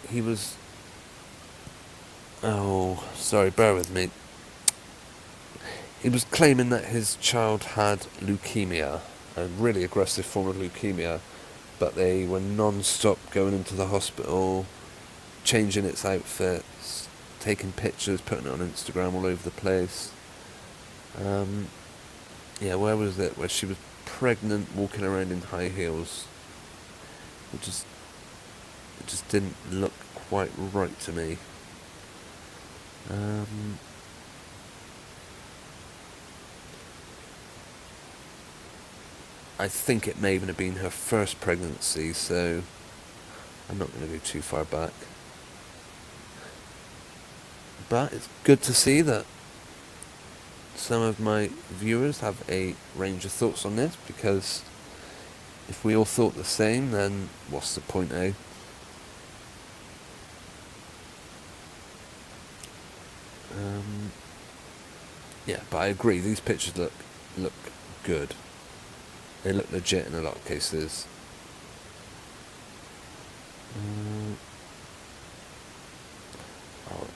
He was, oh, sorry, bear with me. He was claiming that his child had leukemia, a really aggressive form of leukemia, but they were non-stop going into the hospital, changing its outfits, taking pictures, putting it on Instagram all over the place. Yeah, where was it? Where she was pregnant, walking around in high heels, which is It just didn't look quite right to me. I think it may even have been her first pregnancy, so I'm not going to go too far back. But it's good to see that some of my viewers have a range of thoughts on this, because if we all thought the same, then what's the point, eh? Yeah, but I agree, these pictures look good. They look legit in a lot of cases.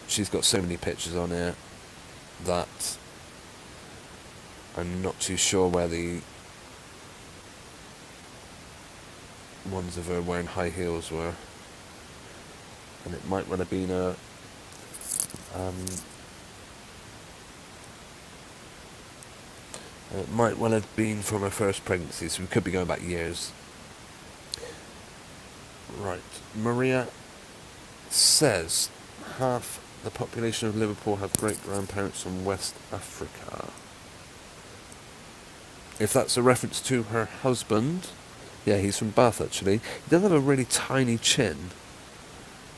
She's got so many pictures on here that I'm not too sure where the ones of her wearing high heels were. And it might well have been a it might well have been from her first pregnancy, so we could be going back years. Right, Maria says half the population of Liverpool have great-grandparents from West Africa. If that's a reference to her husband, yeah, he's from Bath actually. He does have a really tiny chin,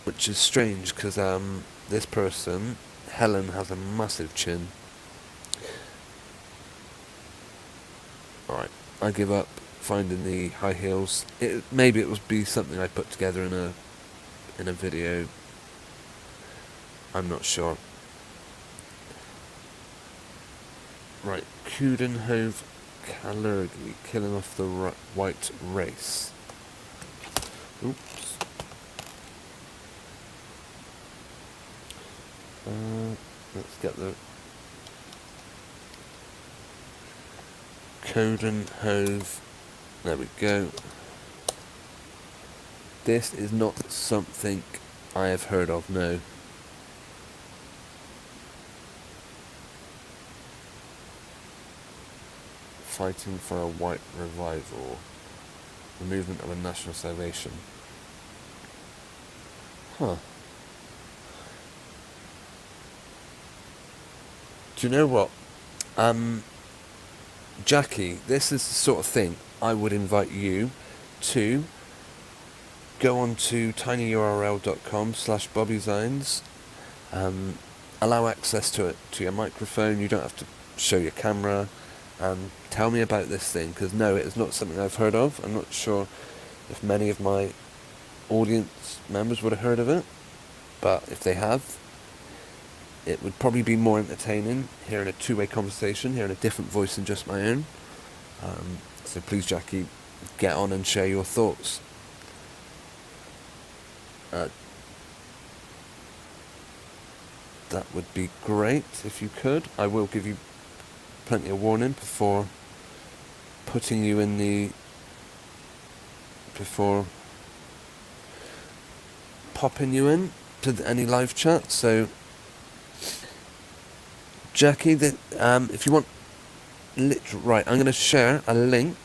which is strange because this person, Helen, has a massive chin. Alright, I give up finding the high heels. Maybe it would be something I put together in a video. I'm not sure. Right, Coudenhove Calergy, killing off the white race. Oops. Let's get the Coudenhove. There we go. This is not something I have heard of, no. Fighting for a white revival. The movement of a national salvation. Huh. Do you know what? Jackie, this is the sort of thing I would invite you to go on to tinyurl.com/BobbyZines. Allow access to your microphone. You don't have to show your camera. Tell me about this thing, because no, it is not something I've heard of. I'm not sure if many of my audience members would have heard of it, but if they have, it would probably be more entertaining hearing a two-way conversation, hearing a different voice than just my own. So please, Jackie, get on and share your thoughts. That would be great if you could. I will give you plenty of warning before putting you in before popping you in to any live chat. So Jackie, if you want, right, I'm going to share a link.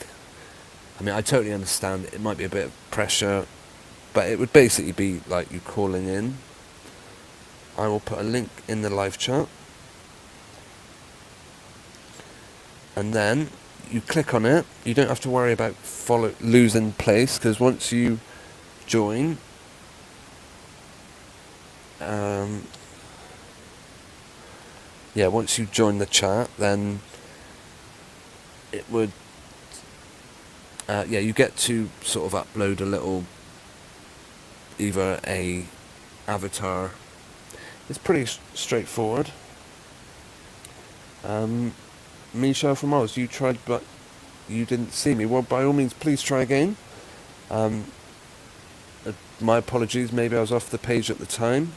I mean, I totally understand it might be a bit of pressure, but it would basically be like you calling in. I will put a link in the live chat, and then you click on it. You don't have to worry about losing place, because once you join, once you join the chat, then it would, you get to sort of upload a little, either a avatar. It's pretty straightforward. Michelle from Oz, you tried but you didn't see me. Well, by all means, please try again. My apologies, maybe I was off the page at the time.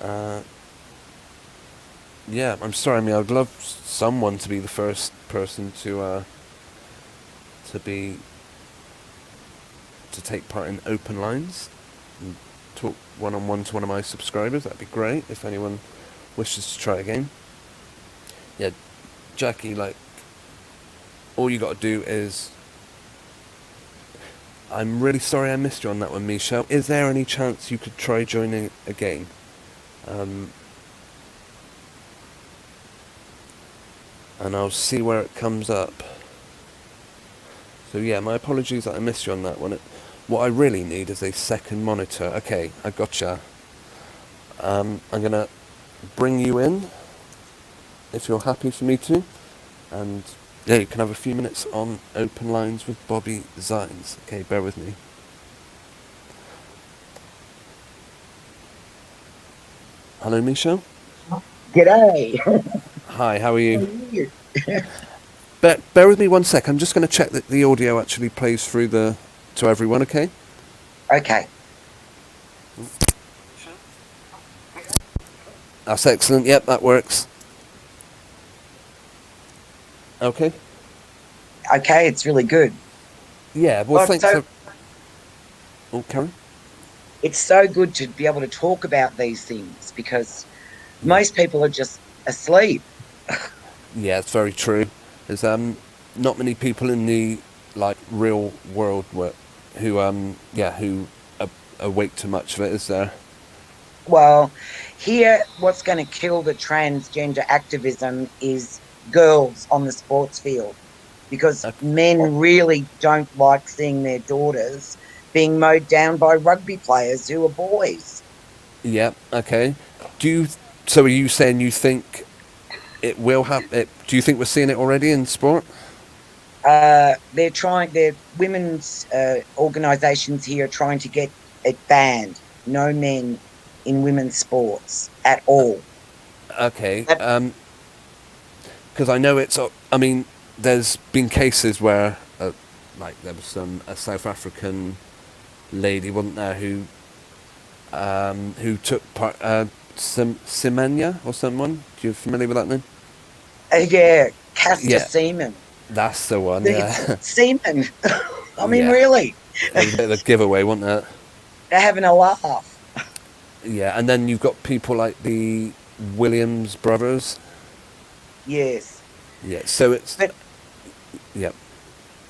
I'm sorry. I mean, I'd love someone to be the first person to take part in open lines and talk one-on-one to one of my subscribers. That'd be great if anyone wishes to try again. Yeah, Jackie, all you got to do is, I'm really sorry I missed you on that one, Michelle. Is there any chance you could try joining again? And I'll see where it comes up. So yeah, my apologies that I missed you on that one. What I really need is a second monitor. Okay, I gotcha. I'm going to bring you in, if you're happy for me to. And yeah, you can have a few minutes on Open Lines with Bobby Zines. Okay, bear with me. Hello, Michelle. G'day. Hi, how are How are you? you? Bear with me one sec. I'm just going to check that the audio actually plays through to everyone, okay? Okay. That's excellent. Yep, that works. Okay. Okay, it's really good. Yeah, well, Well, thanks. Oh, Karen? it's so good to be able to talk about these things because Yeah. most people are just asleep. Yeah, it's very true. There's not many people in the real world who are awake to much of it, is there? Well, here, what's going to kill the transgender activism is girls on the sports field because men really don't like seeing their daughters being mowed down by rugby players who are boys. Yeah. Okay. So are you saying you think it will happen? Do you think we're seeing it already in sport? Their women's organisations here are trying to get it banned. No men in women's sports at all. Okay. That, Because I know it's. I mean, there's been cases where, there was a South African lady, wasn't there, who took part. Semenya or someone? Do you familiar with that name? yeah, Castor Yeah, Seaman. that's the one. It's Yeah, Seaman. I mean, yeah. really, It was a bit of a giveaway, wasn't it? they're having a laugh. Yeah, and then you've got people like the Williams brothers. Yes, Yeah, so it's but yeah,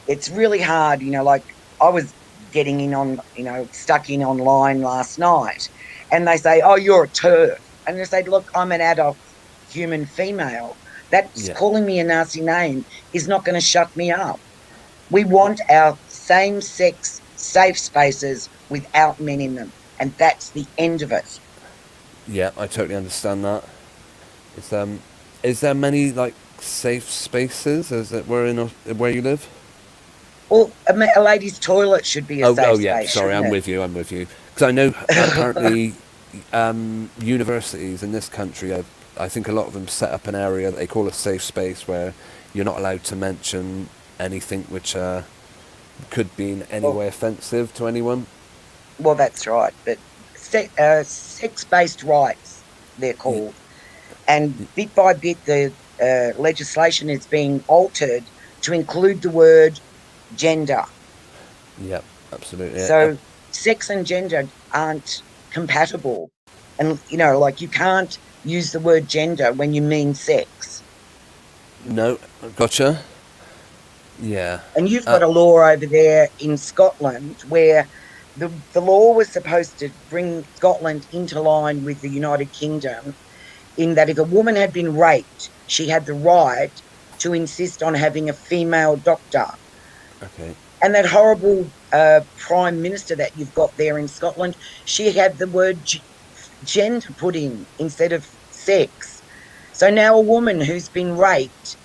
it's really hard. Like I was getting in on, stuck in online last night, and they say, "Oh, you're a turf," and they say, "Look, I'm an adult human female. That's yeah, calling me a nasty name is not going to shut me up. We want our same-sex safe spaces without men in them, and that's the end of it." yeah. I totally understand that. It's is there many safe spaces as it were in where you live? Well, a ladies' toilet should be a Oh safe yeah. space, Sorry, I'm shouldn't with you. I'm with you. Because I know apparently universities in this country, I think a lot of them set up an area that they call a safe space where you're not allowed to mention anything which could be in any well, way offensive to anyone. well, that's right. But sex-based rights, they're Y- called. And bit by bit, the legislation is being altered to include the word gender. Yep, absolutely. So sex and gender aren't compatible. And, you can't use the word gender when you mean sex. No, gotcha. Yeah. And you've Uh, got a law over there in Scotland where the law was supposed to bring Scotland into line with the United Kingdom in that if a woman had been raped, she had the right to insist on having a female doctor. okay. And that horrible Prime Minister that you've got there in Scotland, she had the word gender put in instead of sex. So now a woman who's been raped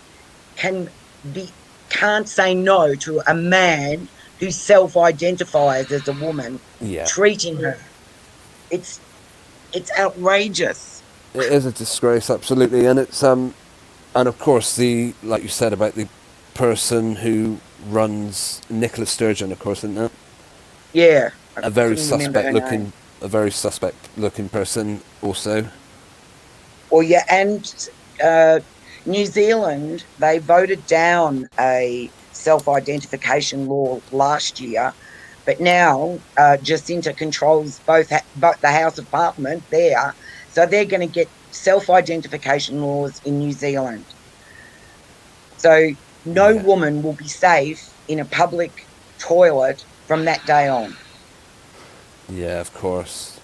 can be can't say no to a man who self-identifies as a woman Yeah. treating her. It's it's outrageous. It is a disgrace, absolutely, and it's and of course the like you said about the person who runs Nicola Sturgeon, of course, isn't it? Yeah, I A very couldn't remember suspect her name. looking, a very suspect looking person, also. Well, yeah, and uh, New Zealand, they voted down a self-identification law last year, but now Jacinta controls both the House of Parliament there, so they're going to get self-identification laws in New Zealand. So no Yeah. woman will be safe in a public toilet from that day on. Yeah, of course.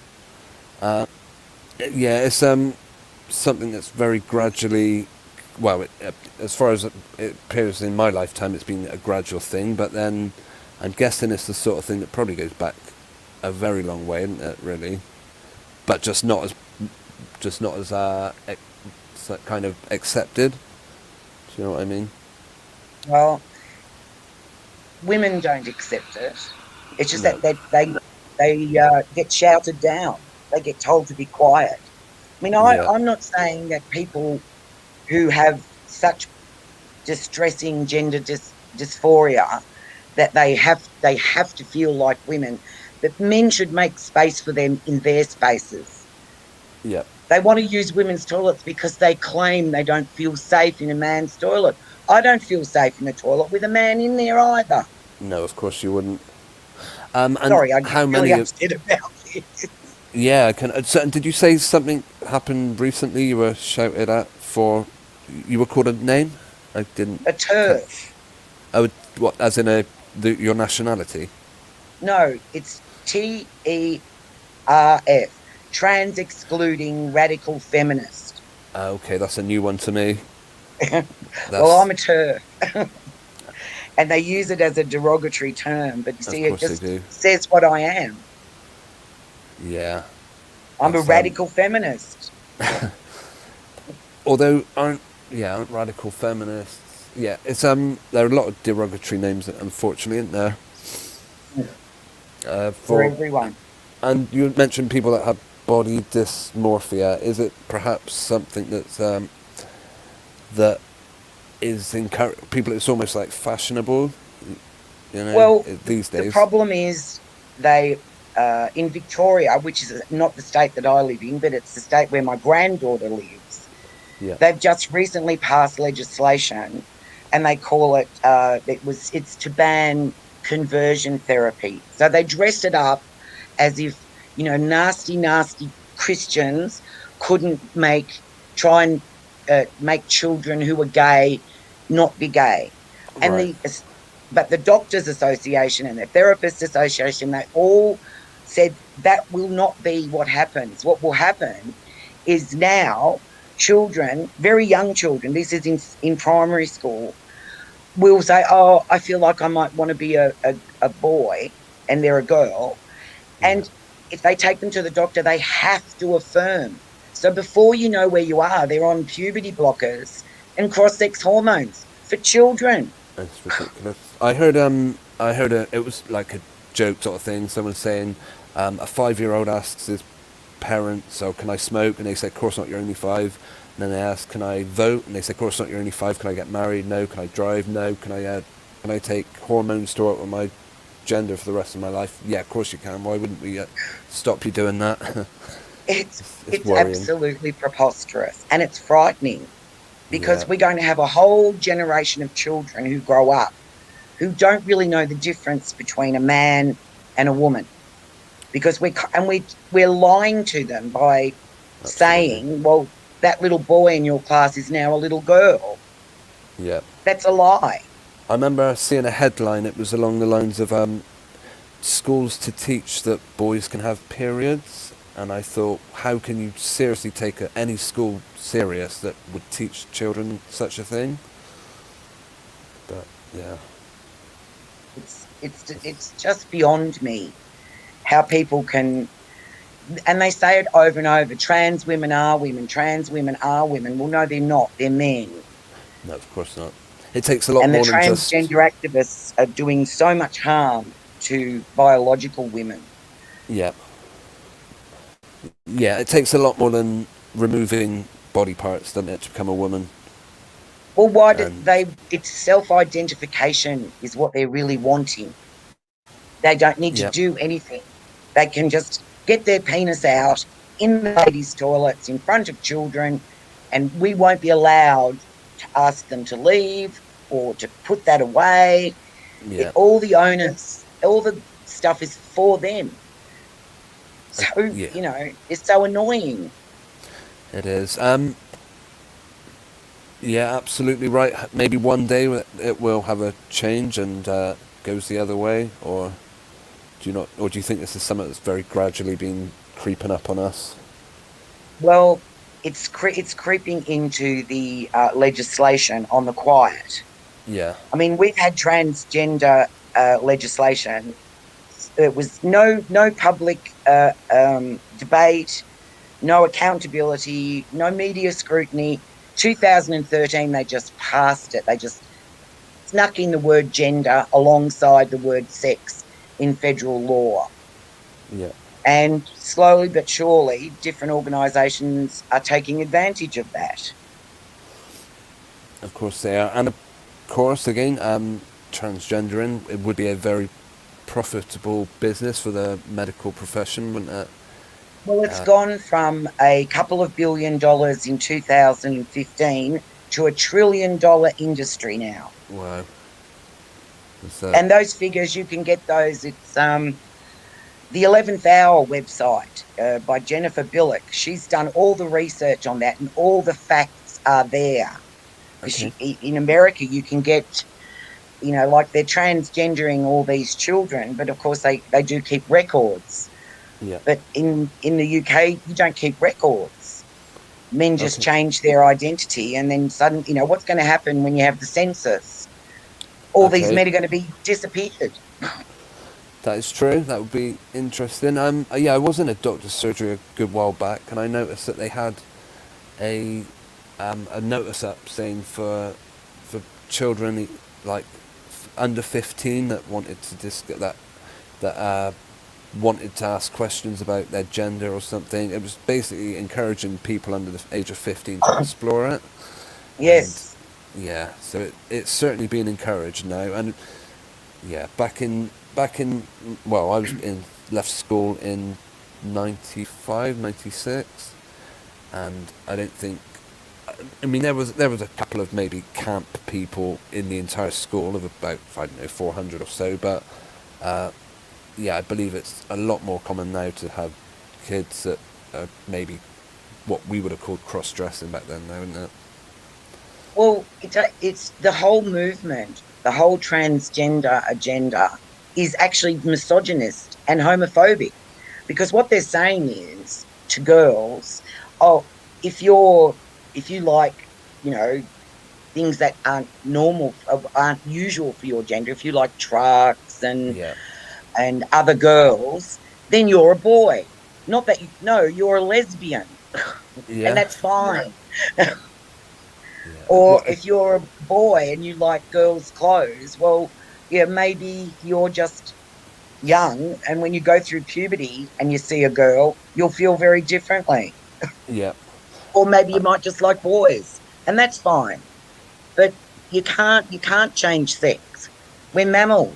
Yeah, it's something that's very gradually. Well, as far as it appears in my lifetime, it's been a gradual thing. But then, I'm guessing it's the sort of thing that probably goes back a very long way, isn't it? Really, but just not as kind of accepted. Do you know what I mean? Well, women don't accept it. It's just No. that they get shouted down. They get told to be quiet. I mean, Yeah. I'm not saying that people who have such distressing gender dysphoria that they have to feel like women, but men should make space for them in their spaces. Yeah. They want to use women's toilets because they claim they don't feel safe in a man's toilet. I don't feel safe in a toilet with a man in there either. No, of course you wouldn't. And Sorry, I how get really many? upset about this. Yeah, I can. So, and did you say something happened recently? You were shouted at for. You were called a name. I didn't. A turf. Oh, what? As in your nationality? No, it's TERF, trans excluding radical feminist. Okay, that's a new one to me. Well, I'm a TERF. And they use it as a derogatory term, but you see, it just says what I am. Yeah. I'm a radical feminist. Although aren't radical feminists? Yeah, it's there are a lot of derogatory names, unfortunately, isn't there? For everyone. And you mentioned people that have body dysmorphia. Is it perhaps something that's that is people? It's almost like fashionable, you know. Well, these days the problem is they in Victoria, which is not the state that I live in, but it's the state where my granddaughter lives. Yeah. They've just recently passed legislation, and they call it it's to ban conversion therapy. So they dress it up as if, you know, nasty Christians couldn't try and make children who are gay not be gay. And but the Doctors Association and the Therapists Association, they all said that will not be what happens. What will happen is now children, very young children, this is in primary school, will say, oh, I feel like I might want to be a boy, and they're a girl. Yeah. And if they take them to the doctor, they have to affirm. So before you know where you are, they're on puberty blockers and cross-sex hormones for children. That's ridiculous. I heard it was like a joke sort of thing. Someone saying a 5-year-old asks his parents, "Oh, can I smoke?" And they say, "Of course not. You're only 5." And then they ask, "Can I vote?" And they say, "Of course not. You're only 5. Can I get married? No. Can I drive? No. Can I take hormones to alter my gender for the rest of my life? Yeah, of course you can. Why wouldn't we stop you doing that?" It's absolutely preposterous, and it's frightening, because we're going to have a whole generation of children who grow up who don't really know the difference between a man and a woman, because we're lying to them by saying, well, that little boy in your class is now a little girl. Yeah. That's a lie. I remember seeing a headline. It was along the lines of schools to teach that boys can have periods. And I thought, how can you seriously take any school serious that would teach children such a thing? But yeah, it's just beyond me how people can, and they say it over and over. Trans women are women. Trans women are women. Well, no, they're not. They're men. No, of course not. It takes a lot more than just. And the transgender activists are doing so much harm to biological women. Yeah. Yeah, it takes a lot more than removing body parts, doesn't it, to become a woman? Well, it's self-identification is what they're really wanting. They don't need to do anything. They can just get their penis out in the ladies' toilets in front of children, and we won't be allowed to ask them to leave or to put that away. Yeah. All the onus, all the stuff is for them. So, you know, it's so annoying. It is. Yeah, absolutely right. Maybe one day it will have a change and goes the other way, or Do you not, or do you think this is something that's very gradually been creeping up on us? Well, it's creeping into the legislation on the quiet. Yeah. I mean, we've had transgender legislation. There was no public debate, no accountability, no media scrutiny. 2013, they just passed it. They just snuck in the word gender alongside the word sex in federal law. Yeah. And slowly but surely, different organisations are taking advantage of that. Of course they are. And of course, again, transgendering, it would be a very profitable business for the medical profession, wouldn't it? Well, it's gone from a couple of $1 billion in 2015 to $1 trillion industry now. Wow. And those figures, you can get those. It's the 11th Hour website by Jennifer Billick. She's done all the research on that, and all the facts are there. Okay. In America, you can get, like they're transgendering all these children, but of course they do keep records. Yeah. But in the UK, you don't keep records. Men just change their identity, and then suddenly, what's going to happen when you have the census? All these men are going to be disappeared. That is true. That would be interesting. Yeah, I was in a doctor's surgery a good while back, and I noticed that they had a notice up saying for children like under 15 that wanted to wanted to ask questions about their gender or something. It was basically encouraging people under the age of 15 to explore it. Yes. And, yeah, so it's certainly being encouraged now. And yeah, back in well, I was left school in 95, 96, and I don't think. I mean, there was a couple of maybe camp people in the entire school of about, I don't know, 400 or so, but yeah, I believe it's a lot more common now to have kids that are maybe what we would have called cross-dressing back then, though, isn't it? Well, it's the whole movement, the whole transgender agenda is actually misogynist and homophobic, because what they're saying is to girls, if you like, things that aren't normal, aren't usual for your gender, if you like trucks and other girls, then you're a boy. Not that you're a lesbian. Yeah. And that's fine. Or if you're a boy and you like girls' clothes, well, yeah, maybe you're just young, and when you go through puberty and you see a girl, you'll feel very differently. Yeah. Or maybe you might just like boys, and that's fine. But you can't change sex. We're mammals.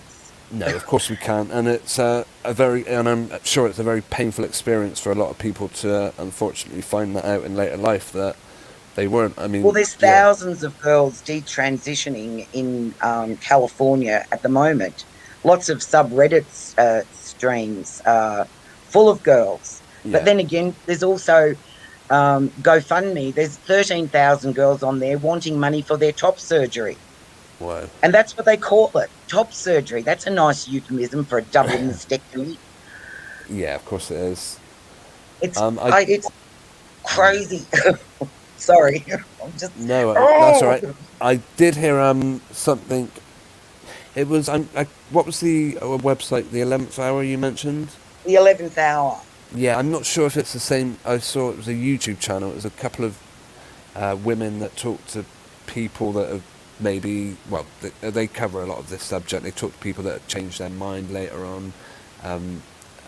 No, of course we can't, and it's and I'm sure it's a very painful experience for a lot of people to unfortunately find that out in later life that they weren't. I mean, well, there's thousands of girls detransitioning in California at the moment. Lots of subreddit streams full of girls. Yeah. But then again, there's also GoFundMe. There's 13,000 girls on there wanting money for their top surgery. Wow. And that's what they call it, top surgery. That's a nice euphemism for a double mastectomy. Yeah, of course it is. It's crazy. Sorry. No, that's all right. I did hear something. It was what was the website? The 11th Hour you mentioned? The 11th Hour. Yeah, I'm not sure if it's the same. I saw it was a YouTube channel. It was a couple of women that talked to people that have maybe, well, they cover a lot of this subject. They talk to people that have changed their mind later on,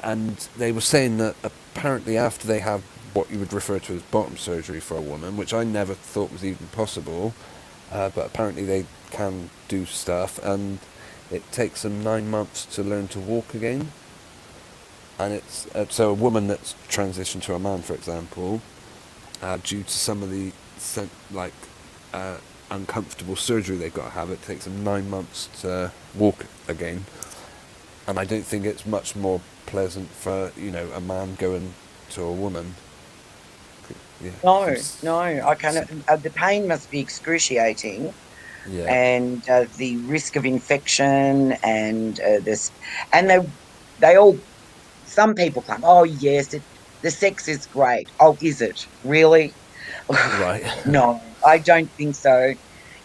and they were saying that apparently after they have what you would refer to as bottom surgery for a woman, which I never thought was even possible, but apparently they can do stuff, and it takes them 9 months to learn to walk again. And it's so a woman that's transitioned to a man, for example, due to some of the uncomfortable surgery they've got to have, it takes them 9 months to walk again. And I don't think it's much more pleasant for a man going to a woman. Yeah. No, I can't. The pain must be excruciating. Yeah. And the risk of infection and this, and some people claim, oh yes, the sex is great. Oh, is it really? Right. No, I don't think so.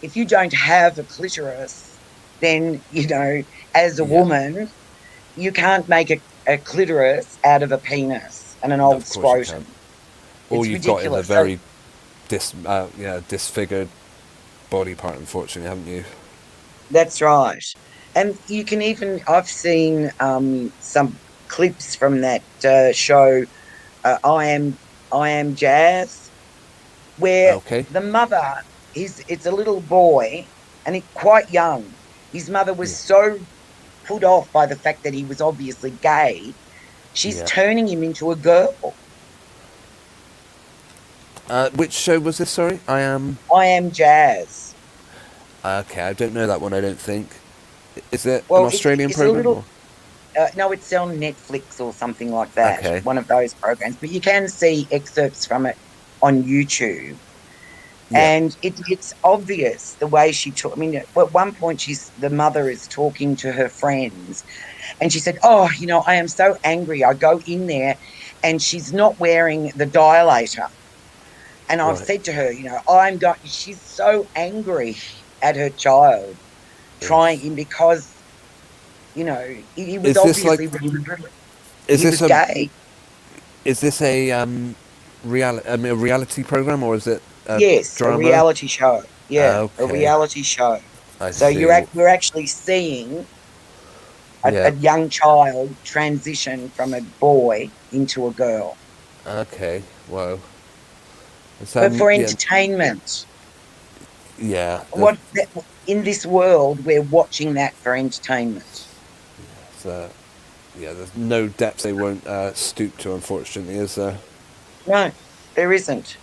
If you don't have a clitoris, then, as a Yeah. woman, you can't make a clitoris out of a penis and an No, old of course you can't. scrotum. All It's you've got is a ridiculous. So, very disfigured body part, unfortunately, haven't you? that's right. And you can even, I've seen some clips from that show, I Am Jazz, where Okay. the mother it's a little boy and quite young. His mother was Yeah. so put off by the fact that he was obviously gay, she's Yeah. turning him into a girl. Which show was this? Sorry, I am. I Am Jazz. Okay, I don't know that one. I don't think. Is it an Well, Australian it's a program? little Or? no, it's on Netflix or something like that, Okay. one of those programs. But you can see excerpts from it on YouTube. Yeah. And it's obvious the way she took. I mean, at one point, the mother is talking to her friends, and she said, "Oh, I am so angry. I go in there, and she's not wearing the dilator." And I've Right. said to her, she's so angry at her child Oof. trying because, he was Is this like? obviously, Is he this was a? gay. Is this a a reality program, or is it a Yes, a drama? reality show. Yeah, a Okay, reality show. I So see. we're actually seeing Yeah. a young child transition from a boy into a girl, Okay. Wow. It's but for yeah. entertainment. Yeah. What in this world we're watching that for entertainment? It's, yeah. There's no depth they won't stoop to. Unfortunately, is there? No, there isn't.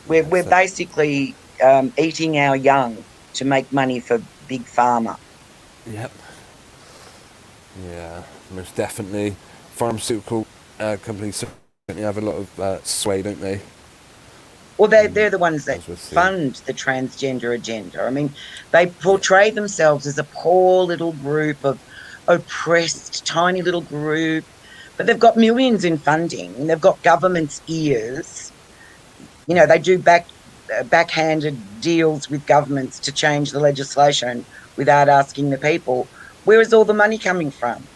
Yeah. We're basically eating our young to make money for big pharma. Yep. Yeah. Most definitely. Pharmaceutical companies certainly have a lot of sway, don't they? Well, they're the ones that As we're seeing. fund the transgender agenda. I mean, they portray themselves as a poor little group of oppressed, tiny little group, but they've got millions in funding and they've got government's ears. They do backhanded deals with governments to change the legislation without asking the people. Where is all the money coming from?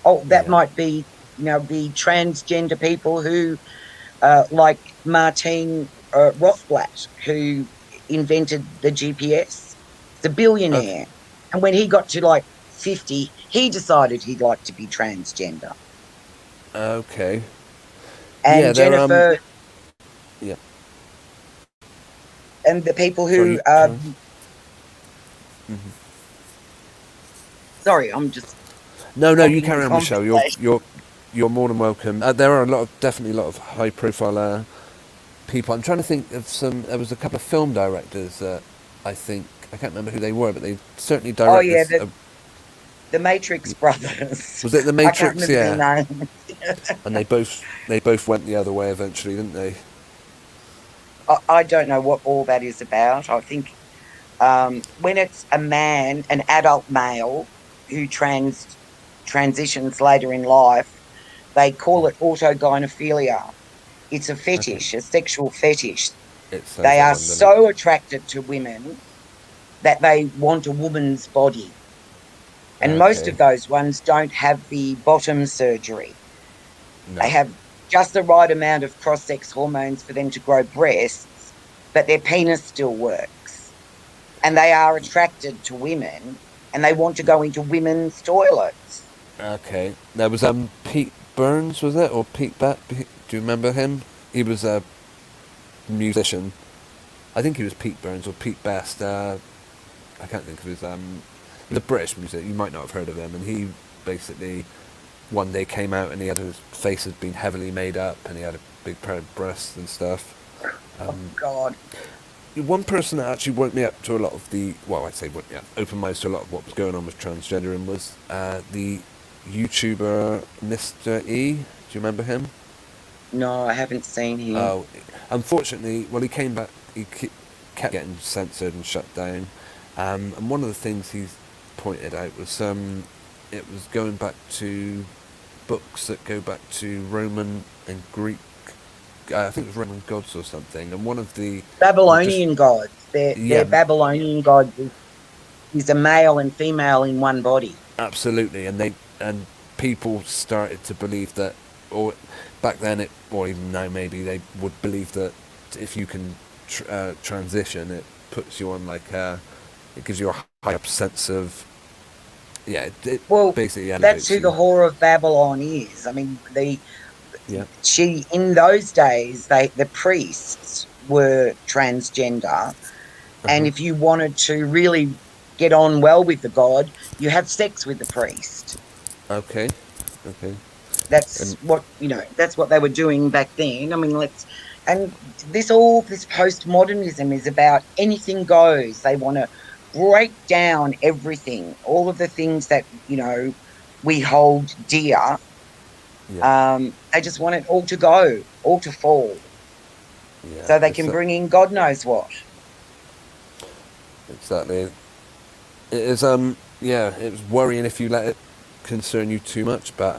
Oh, that Yeah. might be, the transgender people who like Martine Rothblatt, who invented the GPS. He's a Okay. billionaire. And when he got to like 50, he decided he'd like to be transgender. Okay. Yeah. And They're Jennifer Yeah. and the people Sorry. who, You carry on. sorry, I'm just No, no. You stopping the carry on, Michelle. conversation. You're more than welcome. There are definitely a lot of high profile people. I'm trying to think of some. There was a couple of film directors that I think I can't remember who they were, but they certainly Oh, directed. yeah, the Matrix brothers. Was it The I can't Matrix? remember Yeah. their name. And they both went the other way eventually, didn't they? I don't know what all that is about. I think when it's a man, an adult male who transitions later in life, they call it autogynophilia. It's a Okay. fetish, a sexual fetish. It sounds They like are one, doesn't it? so attracted to women that they want a woman's body. And most Okay. of those ones don't have the bottom surgery. They No. have just the right amount of cross-sex hormones for them to grow breasts, but their penis still works. And they are attracted to women and they want to go into women's toilets. Okay. There was Pete Burns, was it, or Pete Bat? Do you remember him? He was a musician. I think he was Pete Burns or Pete Best. I can't think of his. He's a British musician. You might not have heard of him. And he basically one day came out and his face had been heavily made up and he had a big pair of breasts and stuff. Oh, God. One person that actually woke me up to a lot of I'd say opened my eyes to a lot of what was going on with transgenderism was the YouTuber Mr. E. Do you remember him? No, I haven't seen him. Oh, unfortunately, he came back. He kept getting censored and shut down. And one of the things he's pointed out was it was going back to books that go back to Roman and Greek. I think it was Roman gods or something, and one of the Babylonian gods. Their yeah, Babylonian god is a male and female in one body. absolutely, and people started to believe that, or back then it, or even now maybe they would believe that if you can transition, it puts you on like it gives you a higher sense of it Well, basically that's elevates who the you. whore of Babylon is. I mean, Yeah. she in those days, the priests were transgender, and Uh-huh. if you wanted to really get on well with the god, you have sex with the priest. Okay. Okay. That's And what, that's what they were doing back then. I mean, and this postmodernism is about anything goes. They want to break down everything, all of the things that, we hold dear. yeah, They just want it all to go, all to fall, yeah, so they it's can bring in God knows what. exactly. It is yeah, it was worrying if you let it concern you too much, but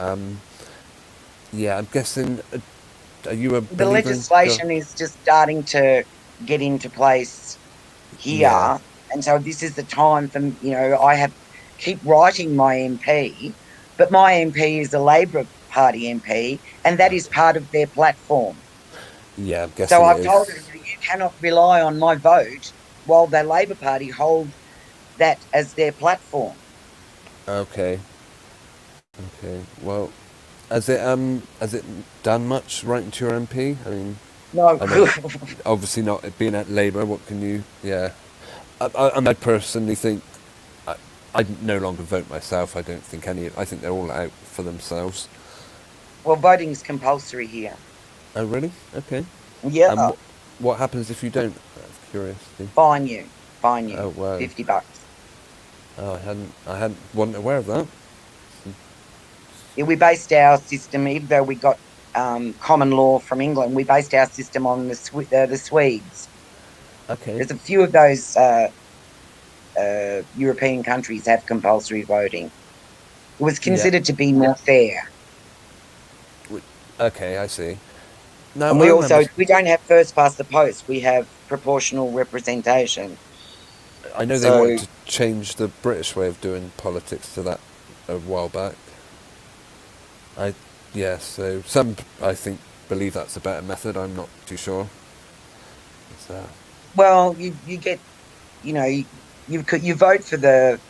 yeah, I'm guessing. Are you a The believer in God? legislation is just starting to get into place Yeah. here, and so this is the time for, I have keep writing my MP, but my MP is a Labor Party MP, and that is part of their platform. Yeah, I'm So guessing it I've told her is. that you cannot rely on my vote while the Labor Party hold that as their platform. Okay. Okay. Well, has it done much writing to your MP? I mean, No. I know obviously not being at Labour. What can you? Yeah. I personally think I, I no longer vote myself. I don't think any. I think they're all out for themselves. Well, voting is compulsory here. Oh really? Okay. Yeah, And what happens if you don't? Out of curiosity. fine you, fine you, Oh wow. $50. Oh, wasn't aware of that. Yeah, we based our system, even though we got common law from England, we based our system on the Swedes. Okay. There's a few of those European countries have compulsory voting. It was Yeah. considered to be more fair. Okay, I see. No, And I remember. we don't have first past the post, we have proportional representation. I know they wanted So, to change the British way of doing politics to that a while back. I yeah, so some I think believe that's a better method. I'm not too sure. It's, well, you get, you know, you vote for the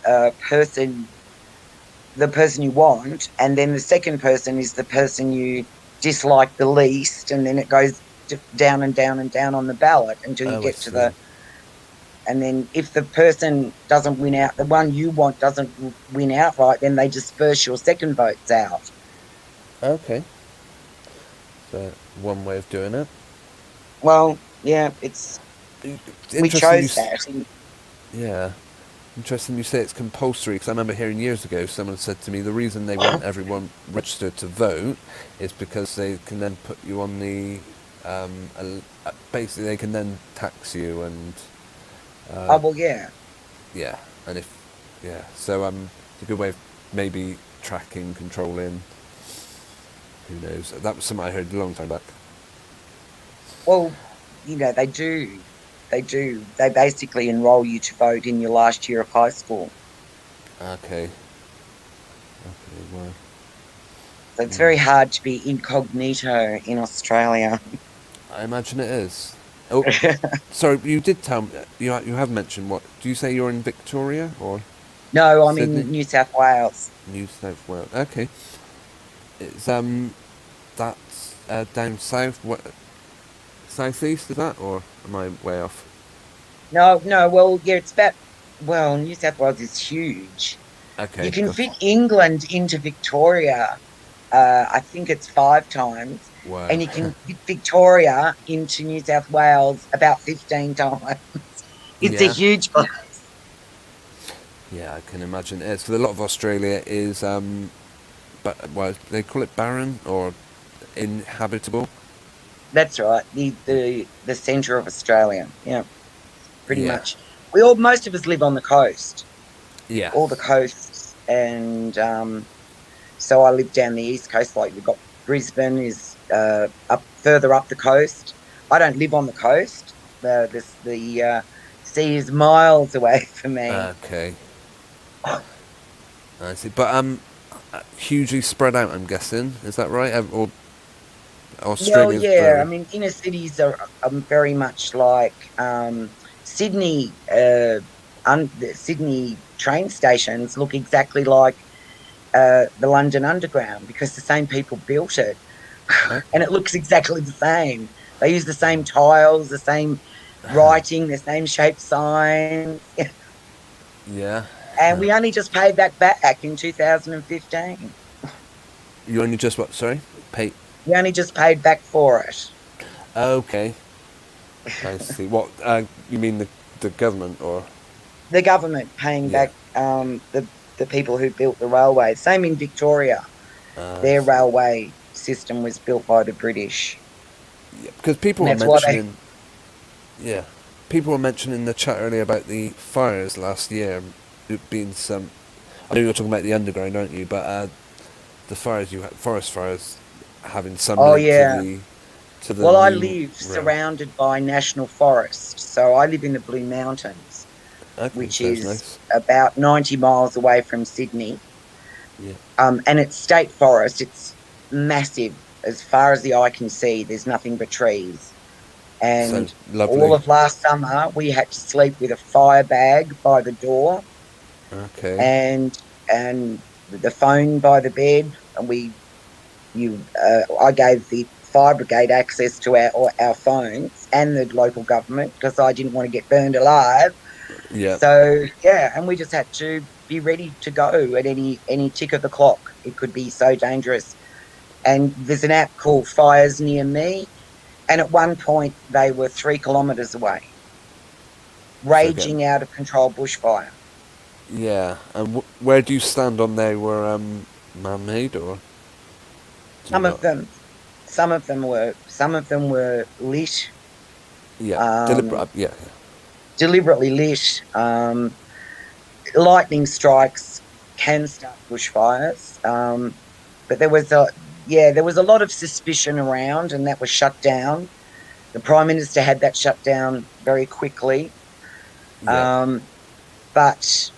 person you want, and then the second person is the person you dislike the least, and then it goes down and down and down on the ballot until you oh, I get to see. and then if the person doesn't win out, the one you want doesn't win outright, then they disperse your second votes out. Okay, so one way of doing it. Well, yeah, It's we interesting. chose that. Yeah, interesting. You say it's compulsory because I remember hearing years ago someone said to me the reason they want everyone registered to vote is because they can then put you on the basically they can then tax you and Oh, well, yeah. yeah, and if yeah, so it's a good way of maybe tracking, controlling. Who knows? That was something I heard a long time back. Well, they do. They do. They basically enroll you to vote in your last year of high school. Okay. Okay. Well. So it's very hard to be incognito in Australia. I imagine it is. Oh, sorry. You did tell me. You have mentioned what? Do you say you're in Victoria or No, I'm Sydney? in New South Wales. New South Wales. Okay. It's that's down south. What? Southeast is that, or am I way off? No, no, well, yeah, New South Wales is huge. You Okay. can Gotcha. fit England into Victoria. I think it's 5 times. Wow. And you can fit Victoria into New South Wales about 15 times. It's a Yeah. huge place. Yeah, I can imagine it is. Because a lot of Australia is but well, they call it barren or inhabitable. That's right. The centre of Australia. Yeah, pretty Yeah. much. Most of us live on the coast. Yeah. All the coasts. and so I live down the east coast. Like we've got Brisbane is up further up the coast. I don't live on the coast. The sea is miles away from me. Okay. I see. But hugely spread out, I'm guessing. Is that right? Or Well, Australia's yeah. I very... mean, inner cities are very much like Sydney. The Sydney train stations look exactly like the London Underground because the same people built it, and Okay. it looks exactly the same. They use the same tiles, the same writing, the same shaped signs, Yeah. and we only just paid that back in 2015. You only just what? Sorry, pay. We only just paid back for it. Okay, I see. What you mean the government or? The government paying Yeah. back the people who built the railway. Same in Victoria. I Their see. railway system was built by the British. Yeah, because people And were that's why they. mentioning. Yeah, people were mentioning in the chat earlier about the fires last year. It being some. I know you're talking about the underground, aren't you? But the fires you had, forest fires, having some Oh link yeah. to the Well, I new live rail. surrounded by national forest, so I live in the Blue Mountains, Okay, which sounds is nice. about 90 miles away from Sydney. Yeah, And it's state forest. It's massive. As far as the eye can see, there's nothing but trees. And sounds all lovely. of last summer, we had to sleep with a fire bag by the door Okay. and the phone by the bed. And I gave the fire brigade access to our phones and the local government because I didn't want to get burned alive. Yeah. So yeah, and we just had to be ready to go at any tick of the clock. It could be so dangerous. And there's an app called Fires Near Me, and at one point they were 3 kilometres away, So again, raging out of control bushfire. yeah. And where do you stand on they were man-made or do you Some of not? them, some of them were lit, Yeah, deliberate. um, Yeah, deliberately lit. Lightning strikes can start bushfires, but there was a lot of suspicion around, and that was shut down. The Prime Minister had that shut down very quickly. yeah, Um, but,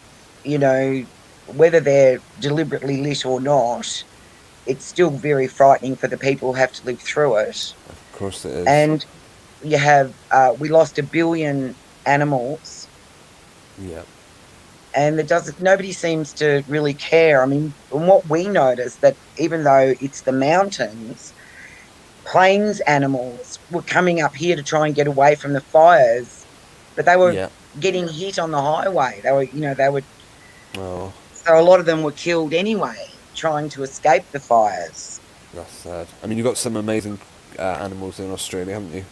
you know, whether they're deliberately lit or not, it's still very frightening for the people who have to live through it. of course it is. And we lost 1 billion animals, Yeah, and nobody seems to really care. I mean, from what we noticed, that even though it's the mountains, plains animals were coming up here to try and get away from the fires, but they were yeah. getting hit on the highway. They were Oh, so a lot of them were killed anyway, trying to escape the fires. that's sad. I mean, you've got some amazing animals in Australia, haven't you?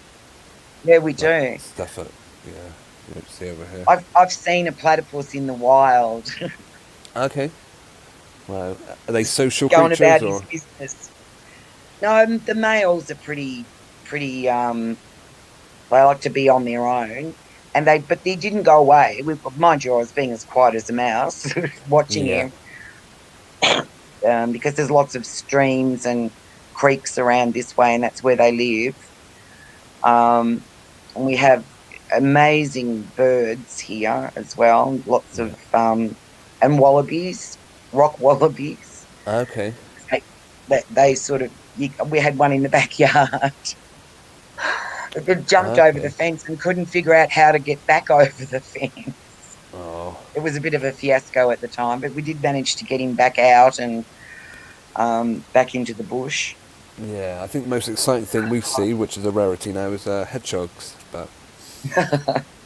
Yeah, we Like do. stuff that, yeah, you don't see over here. I've seen a platypus in the wild, Okay. Wow. Are they just social going creatures about his or? business. No, the males are pretty. They like to be on their own, but they didn't go away. Mind you, I was being as quiet as a mouse, watching Yeah. him, because there's lots of streams and creeks around this way, and that's where they live. And we have amazing birds here as well. Lots Yeah. of and wallabies, rock wallabies. Okay. They sort of. We had one in the backyard. It jumped over the Okay. fence and couldn't figure out how to get back over the fence. Oh. It was a bit of a fiasco at the time, but we did manage to get him back out and back into the bush. Yeah. I think the most exciting thing we see, which is a rarity now, is hedgehogs. But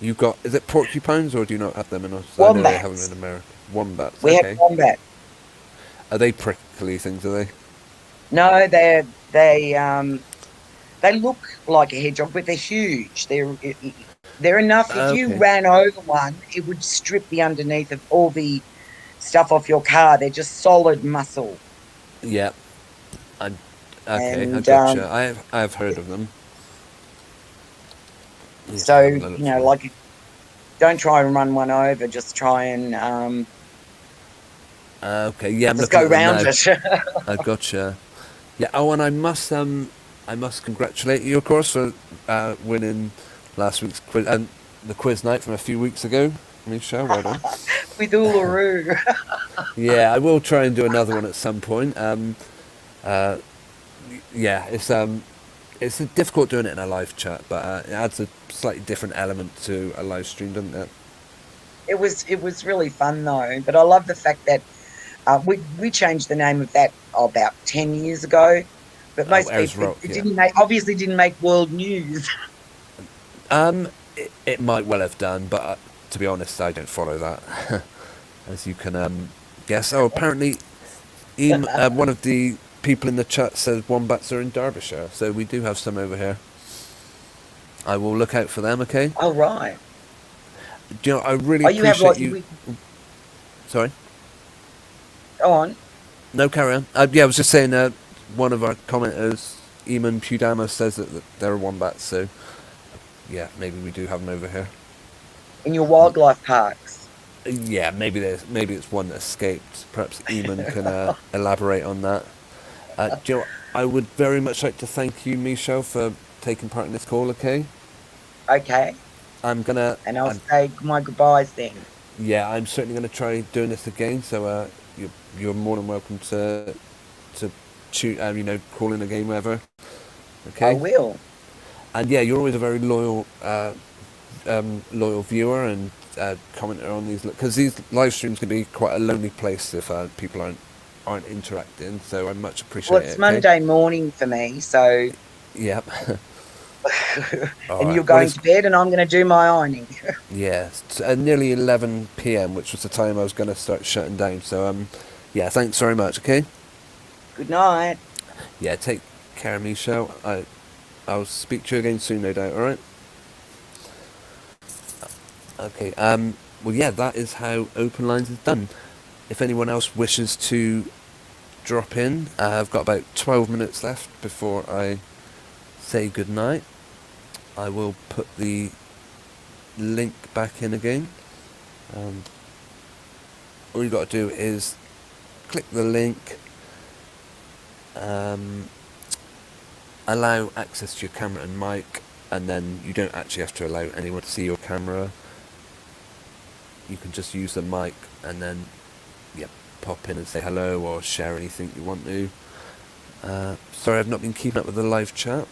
you got, is it porcupines or do you not have them in Australia? I know they have them in Wombats. America. Wombats. We have Okay. wombat. Are they prickly things? Are they? No, they look like a hedgehog, but they're huge. They're enough. If you Okay. ran over one, it would strip the underneath of all the stuff off your car. They're just solid muscle. Yeah. I, okay. I And gotcha. I have heard of them. Yes, so, I'll have a look for them. like, don't try and run one over. Just try and Okay, yeah, I'm Just looking go at them round now. it. I gotcha. Yeah. Oh, and I must congratulate you, of course, for winning last week's quiz and the quiz night from a few weeks ago. Michelle, well done. With Uluru. Yeah, I will try and do another one at some point. Uh, yeah, it's difficult doing it in a live chat, but it adds a slightly different element to a live stream, doesn't it? It was really fun though, but I love the fact that we changed the name of that about 10 years ago, but Oh, most Ayers people Rock, it yeah. didn't make obviously didn't make world news. It might well have done, but to be honest, I don't follow that, as you can guess. Oh, apparently, one of the people in the chat says wombats are in Derbyshire, so we do have some over here. I will look out for them. Okay. Oh right. Do you know? I really Oh, you have like appreciate you. Sorry. go on. No, carry on. Yeah, I was just saying. One of our commenters, Eamon Pudama, says that there are wombats. So, yeah, maybe we do have them over here. In your wildlife parks. Yeah, maybe it's one that escaped. Perhaps Eamon can elaborate on that. Do you know, I would very much like to thank you, Michelle, for taking part in this call. Okay, Okay. I'm gonna. And I'll say my goodbyes then. Yeah, I'm certainly gonna try doing this again. So you're more than welcome to shoot. Call in a game wherever. I Okay. will. And yeah, you're always a very loyal viewer and commenter on these, because these live streams can be quite a lonely place if people aren't interacting. So I much appreciate Well, it. it's Okay? Monday morning for me, so Yep. All and right. you're Well, going to bed and I'm going to do my ironing. yeah, it's nearly 11 p.m., which was the time I was going to start shutting down. So yeah, thanks very much. Okay. Good night. Yeah, take care, Michelle. I'll speak to you again soon, no doubt. All right. Okay. Well, yeah, that is how Open Lines is done. If anyone else wishes to drop in, I've got about 12 minutes left before I say goodnight. I will put the link back in again. All you got to do is click the link, allow access to your camera and mic, and then you don't actually have to allow anyone to see your camera. You can just use the mic and then pop in and say hello or share anything you want to. Sorry, I've not been keeping up with the live chat.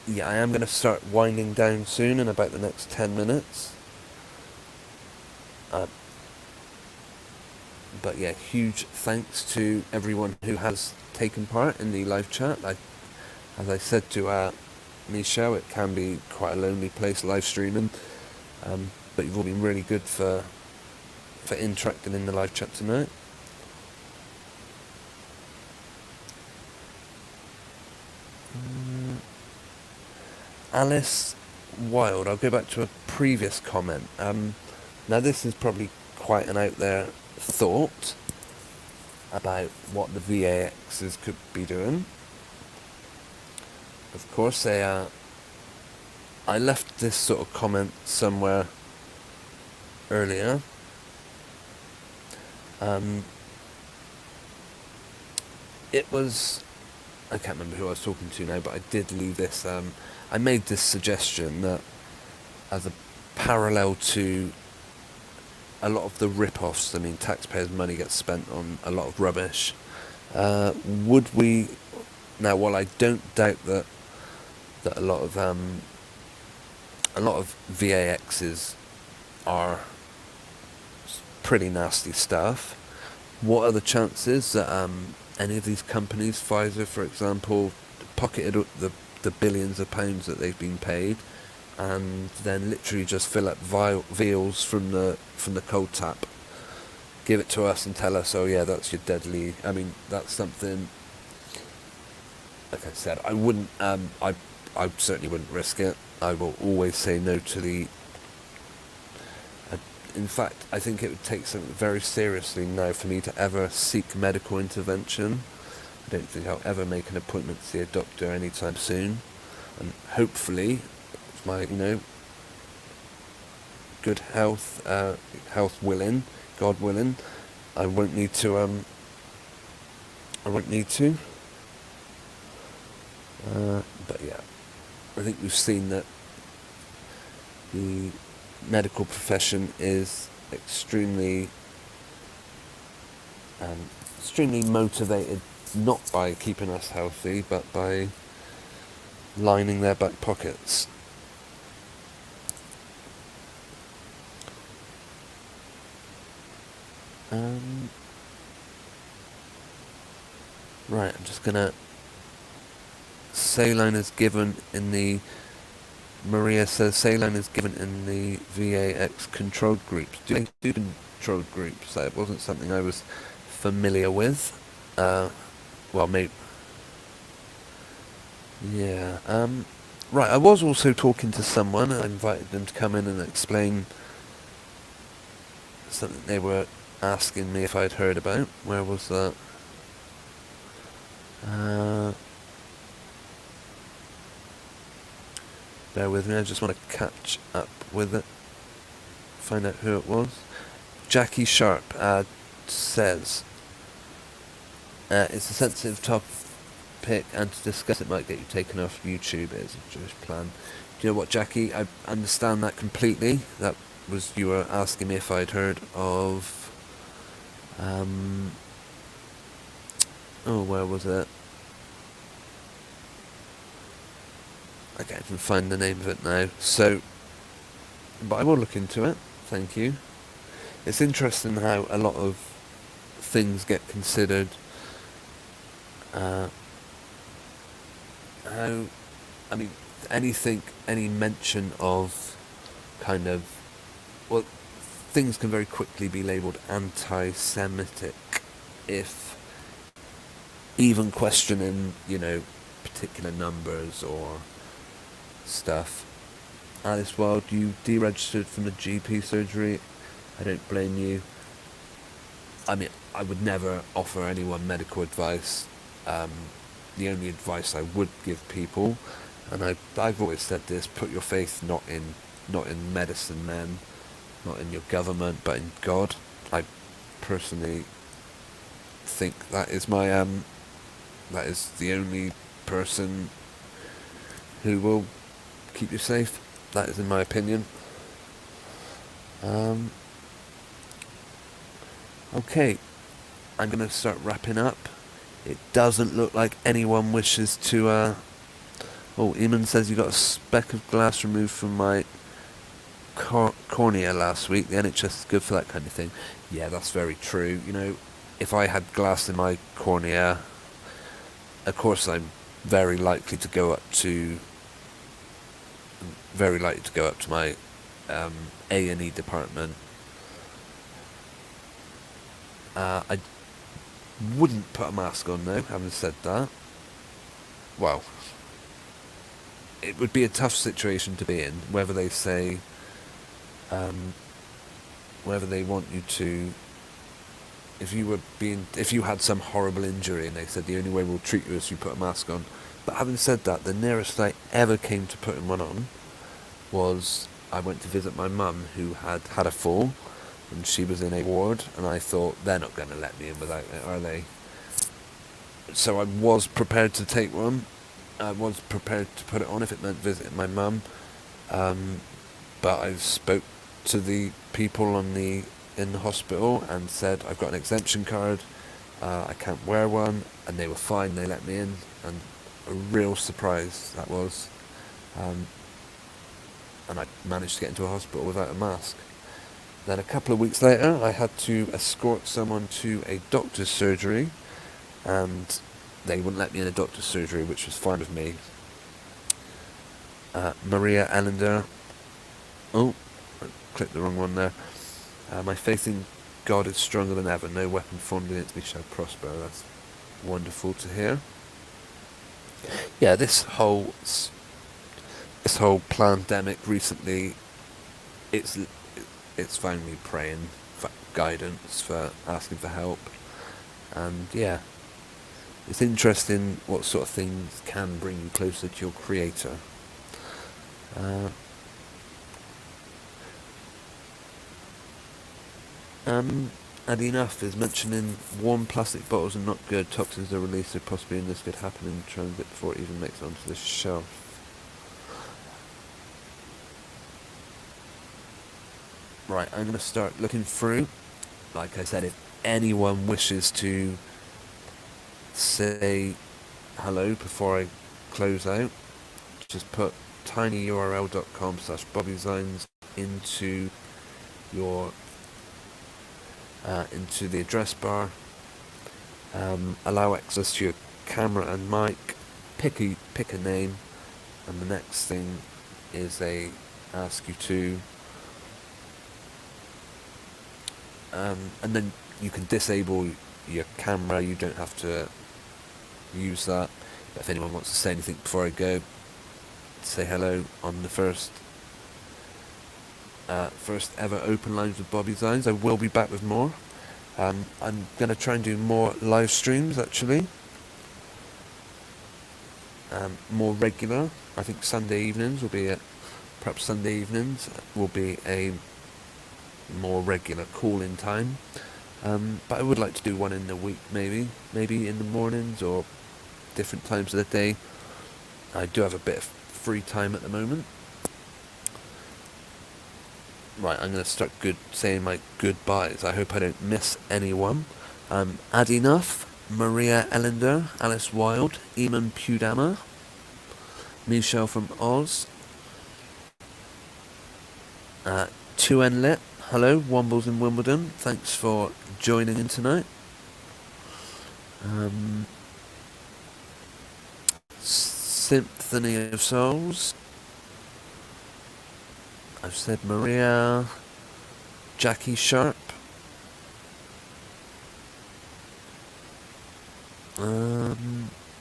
Yeah, I am going to start winding down soon in about the next 10 minutes. But yeah, huge thanks to everyone who has taken part in the live chat. As I said to Michelle, it can be quite a lonely place live streaming, but you've all been really good for interacting in the live chat tonight. Alice Wild, I'll go back to a previous comment. Now this is probably quite an out there thought about what the VAXs could be doing. Of course, I left this sort of comment somewhere earlier. It was, I can't remember who I was talking to now, but I did leave this. I made this suggestion that, as a parallel to a lot of the rip-offs, I mean, taxpayers' money gets spent on a lot of rubbish. Would we? Now, while I don't doubt that a lot of VAXs are pretty nasty stuff, what are the chances that any of these companies, Pfizer for example, pocketed the billions of pounds that they've been paid, and then literally just fill up vials from the cold tap, give it to us and tell us, oh yeah, that's your deadly. I mean, that's something. Like I said, I wouldn't. I certainly wouldn't risk it. I will always say no to the. In fact, I think it would take something very seriously now for me to ever seek medical intervention. I don't think I'll ever make an appointment to see a doctor anytime soon, and hopefully, my, good health, health willing, God willing, I won't need to, but yeah, I think we've seen that the medical profession is extremely motivated, not by keeping us healthy, but by lining their back pockets. Right, I'm just gonna. Saline is given in the. Maria says saline is given in the VAX controlled groups. Do they do controlled groups? That wasn't something I was familiar with. Well, maybe. Yeah. Right, I was also talking to someone. I invited them to come in and explain something they were asking me if I'd heard about. Where was that? Bear with me, I just want to catch up with it. Find out who it was. Jackie Sharp says, it's a sensitive topic and to discuss it might get you taken off YouTube. It is a Jewish plan. Do you know what, Jackie? I understand that completely. That was, you were asking me if I'd heard of... where was it? I can't even find the name of it now. So, but I will look into it. Thank you. It's interesting how a lot of things get considered. Any mention of kind of, well, things can very quickly be labelled anti-Semitic if even questioning, particular numbers or stuff. Alice Wild, you deregistered from the GP surgery. I don't blame you. I mean, I would never offer anyone medical advice. The only advice I would give people, and I've always said this: put your faith not in medicine men, not in your government, but in God. I personally think that is that is the only person who will keep you safe. That is in my opinion. Okay, I'm going to start wrapping up. It doesn't look like anyone wishes to... Eamon says you got a speck of glass removed from my cornea last week. The NHS is good for that kind of thing. Yeah, that's very true. If I had glass in my cornea, of course I'm very likely to go up to my A&E department. I wouldn't put a mask on though, having said that. Well, it would be a tough situation to be in, whether they say, whether they want you to, if you had some horrible injury and they said the only way we'll treat you is you put a mask on. But having said that, the nearest I ever came to putting one on was I went to visit my mum who had a fall and she was in a ward, and I thought, they're not going to let me in without it, are they? So I was prepared to take one. I was prepared to put it on if it meant visiting my mum. But I spoke to the people in the hospital and said, I've got an exemption card, I can't wear one, and they were fine, they let me in, and a real surprise that was. And I managed to get into a hospital without a mask. Then a couple of weeks later, I had to escort someone to a doctor's surgery, and they wouldn't let me in a doctor's surgery, which was fine with me. Maria Ellender. Oh, I clicked the wrong one there. My faith in God is stronger than ever. No weapon formed against me shall prosper. That's wonderful to hear. Yeah, this whole pandemic recently, it's found me praying for guidance, for asking for help, and yeah, it's interesting what sort of things can bring you closer to your creator. And enough is mentioning warm plastic bottles are not good. Toxins are released, so possibly this could happen in transit before it even makes it onto the shelf. Right, I'm going to start looking through. Like I said, if anyone wishes to say hello before I close out, just put tinyurl.com/BobbyZines into your into the address bar. Allow access to your camera and mic. Pick a name, and the next thing is they ask you to, and then you can disable your camera. You don't have to use that. But if anyone wants to say anything before I go, say hello on the first ever open lines with Bobby Zines. I will be back with more. I'm going to try and do more live streams, actually. More regular. I think Sunday evenings will be a more regular call-in time. But I would like to do one in the week, maybe in the mornings or different times of the day. I do have a bit of free time at the moment. Right, I'm going to start saying my goodbyes. I hope I don't miss anyone. Adinough, Maria Ellender, Alice Wilde, Eamon Pudama, Michelle from Oz, 2Nlit, hello, Wombles in Wimbledon, thanks for joining in tonight. Symphony of Souls, I've said Maria, Jackie Sharp,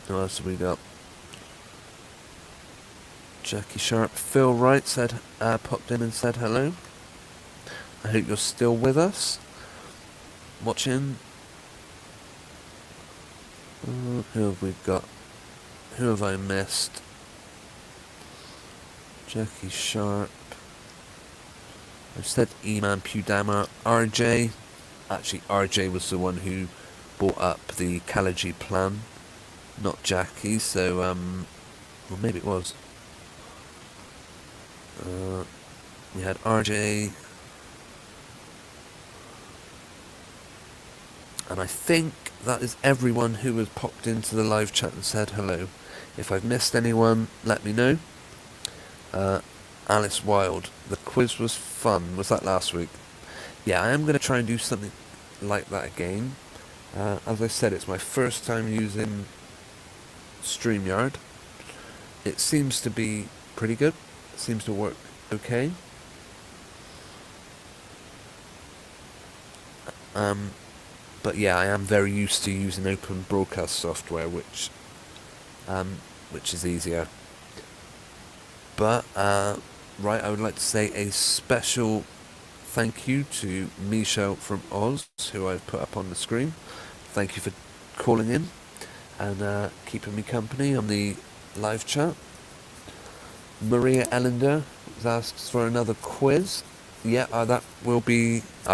what else have we got? Jackie Sharp, Phil Wright popped in and said hello. I hope you're still with us, watching. Who have we got? Who have I missed? Jackie Sharp. I've said Eman Pudama. RJ. Actually, RJ was the one who brought up the Kalaji plan, not Jackie, so, well, maybe it was. We had RJ. And I think that is everyone who has popped into the live chat and said hello. If I've missed anyone, let me know. Alice Wilde, the quiz was fun. Was that last week? Yeah, I am going to try and do something like that again. As I said, it's my first time using StreamYard. It seems to be pretty good. It seems to work okay. But yeah, I am very used to using open broadcast software, which is easier. But right, I would like to say a special thank you to Michelle from Oz, who I've put up on the screen. Thank you for calling in and keeping me company on the live chat. Maria Ellender asks for another quiz. Yeah, I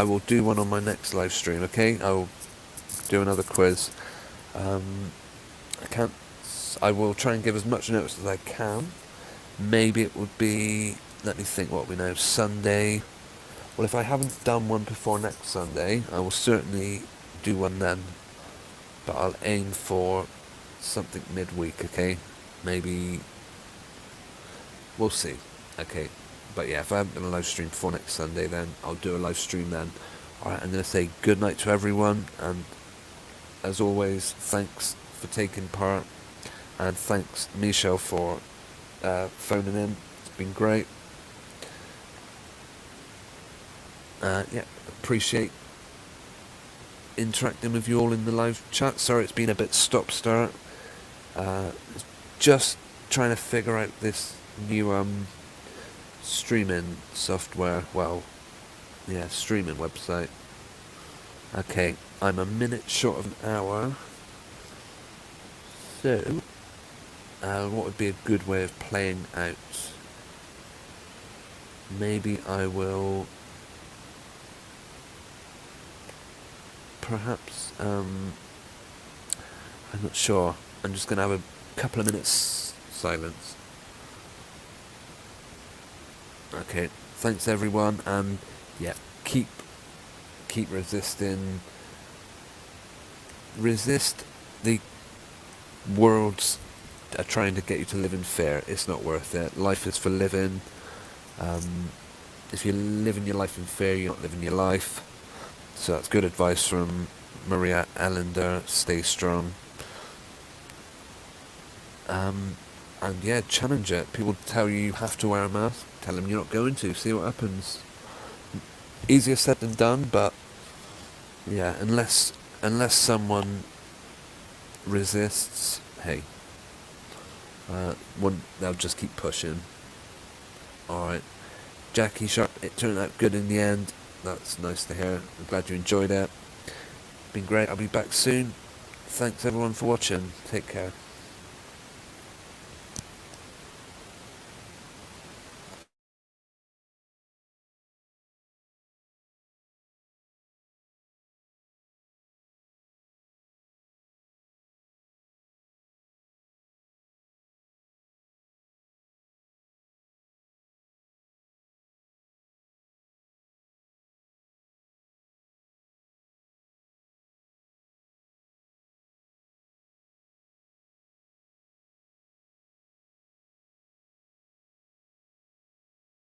will do one on my next live stream, okay? I will do another quiz. I will try and give as much notice as I can. Maybe it would be, let me think, what we know, Sunday. Well, if I haven't done one before next Sunday, I will certainly do one then. But I'll aim for something midweek, okay? Maybe, we'll see, okay? But yeah, if I haven't done a live stream before next Sunday, then I'll do a live stream then. Alright, I'm going to say good night to everyone, and as always, thanks for taking part, and thanks, Michelle, for phoning in. It's been great. Yeah, appreciate interacting with you all in the live chat. Sorry it's been a bit stop-start. Just trying to figure out this new streaming software. Well, yeah, streaming website. Okay, I'm a minute short of an hour. So, what would be a good way of playing out? maybe I will perhaps I'm not sure. I'm just gonna have a couple of minutes silence. Okay, thanks everyone, and yeah, keep resisting. Resist the world's are trying to get you to live in fear. It's not worth it. Life is for living. If you're living your life in fear, you're not living your life. So that's good advice from Maria Allender. Stay strong. And yeah, challenge it. People tell you have to wear a mask. Tell them you're not going to. See what happens. Easier said than done, but yeah, unless someone resists, hey, they'll just keep pushing. Alright. Jackie Sharp, it turned out good in the end. That's nice to hear. I'm glad you enjoyed it. Been great. I'll be back soon. Thanks everyone for watching. Take care.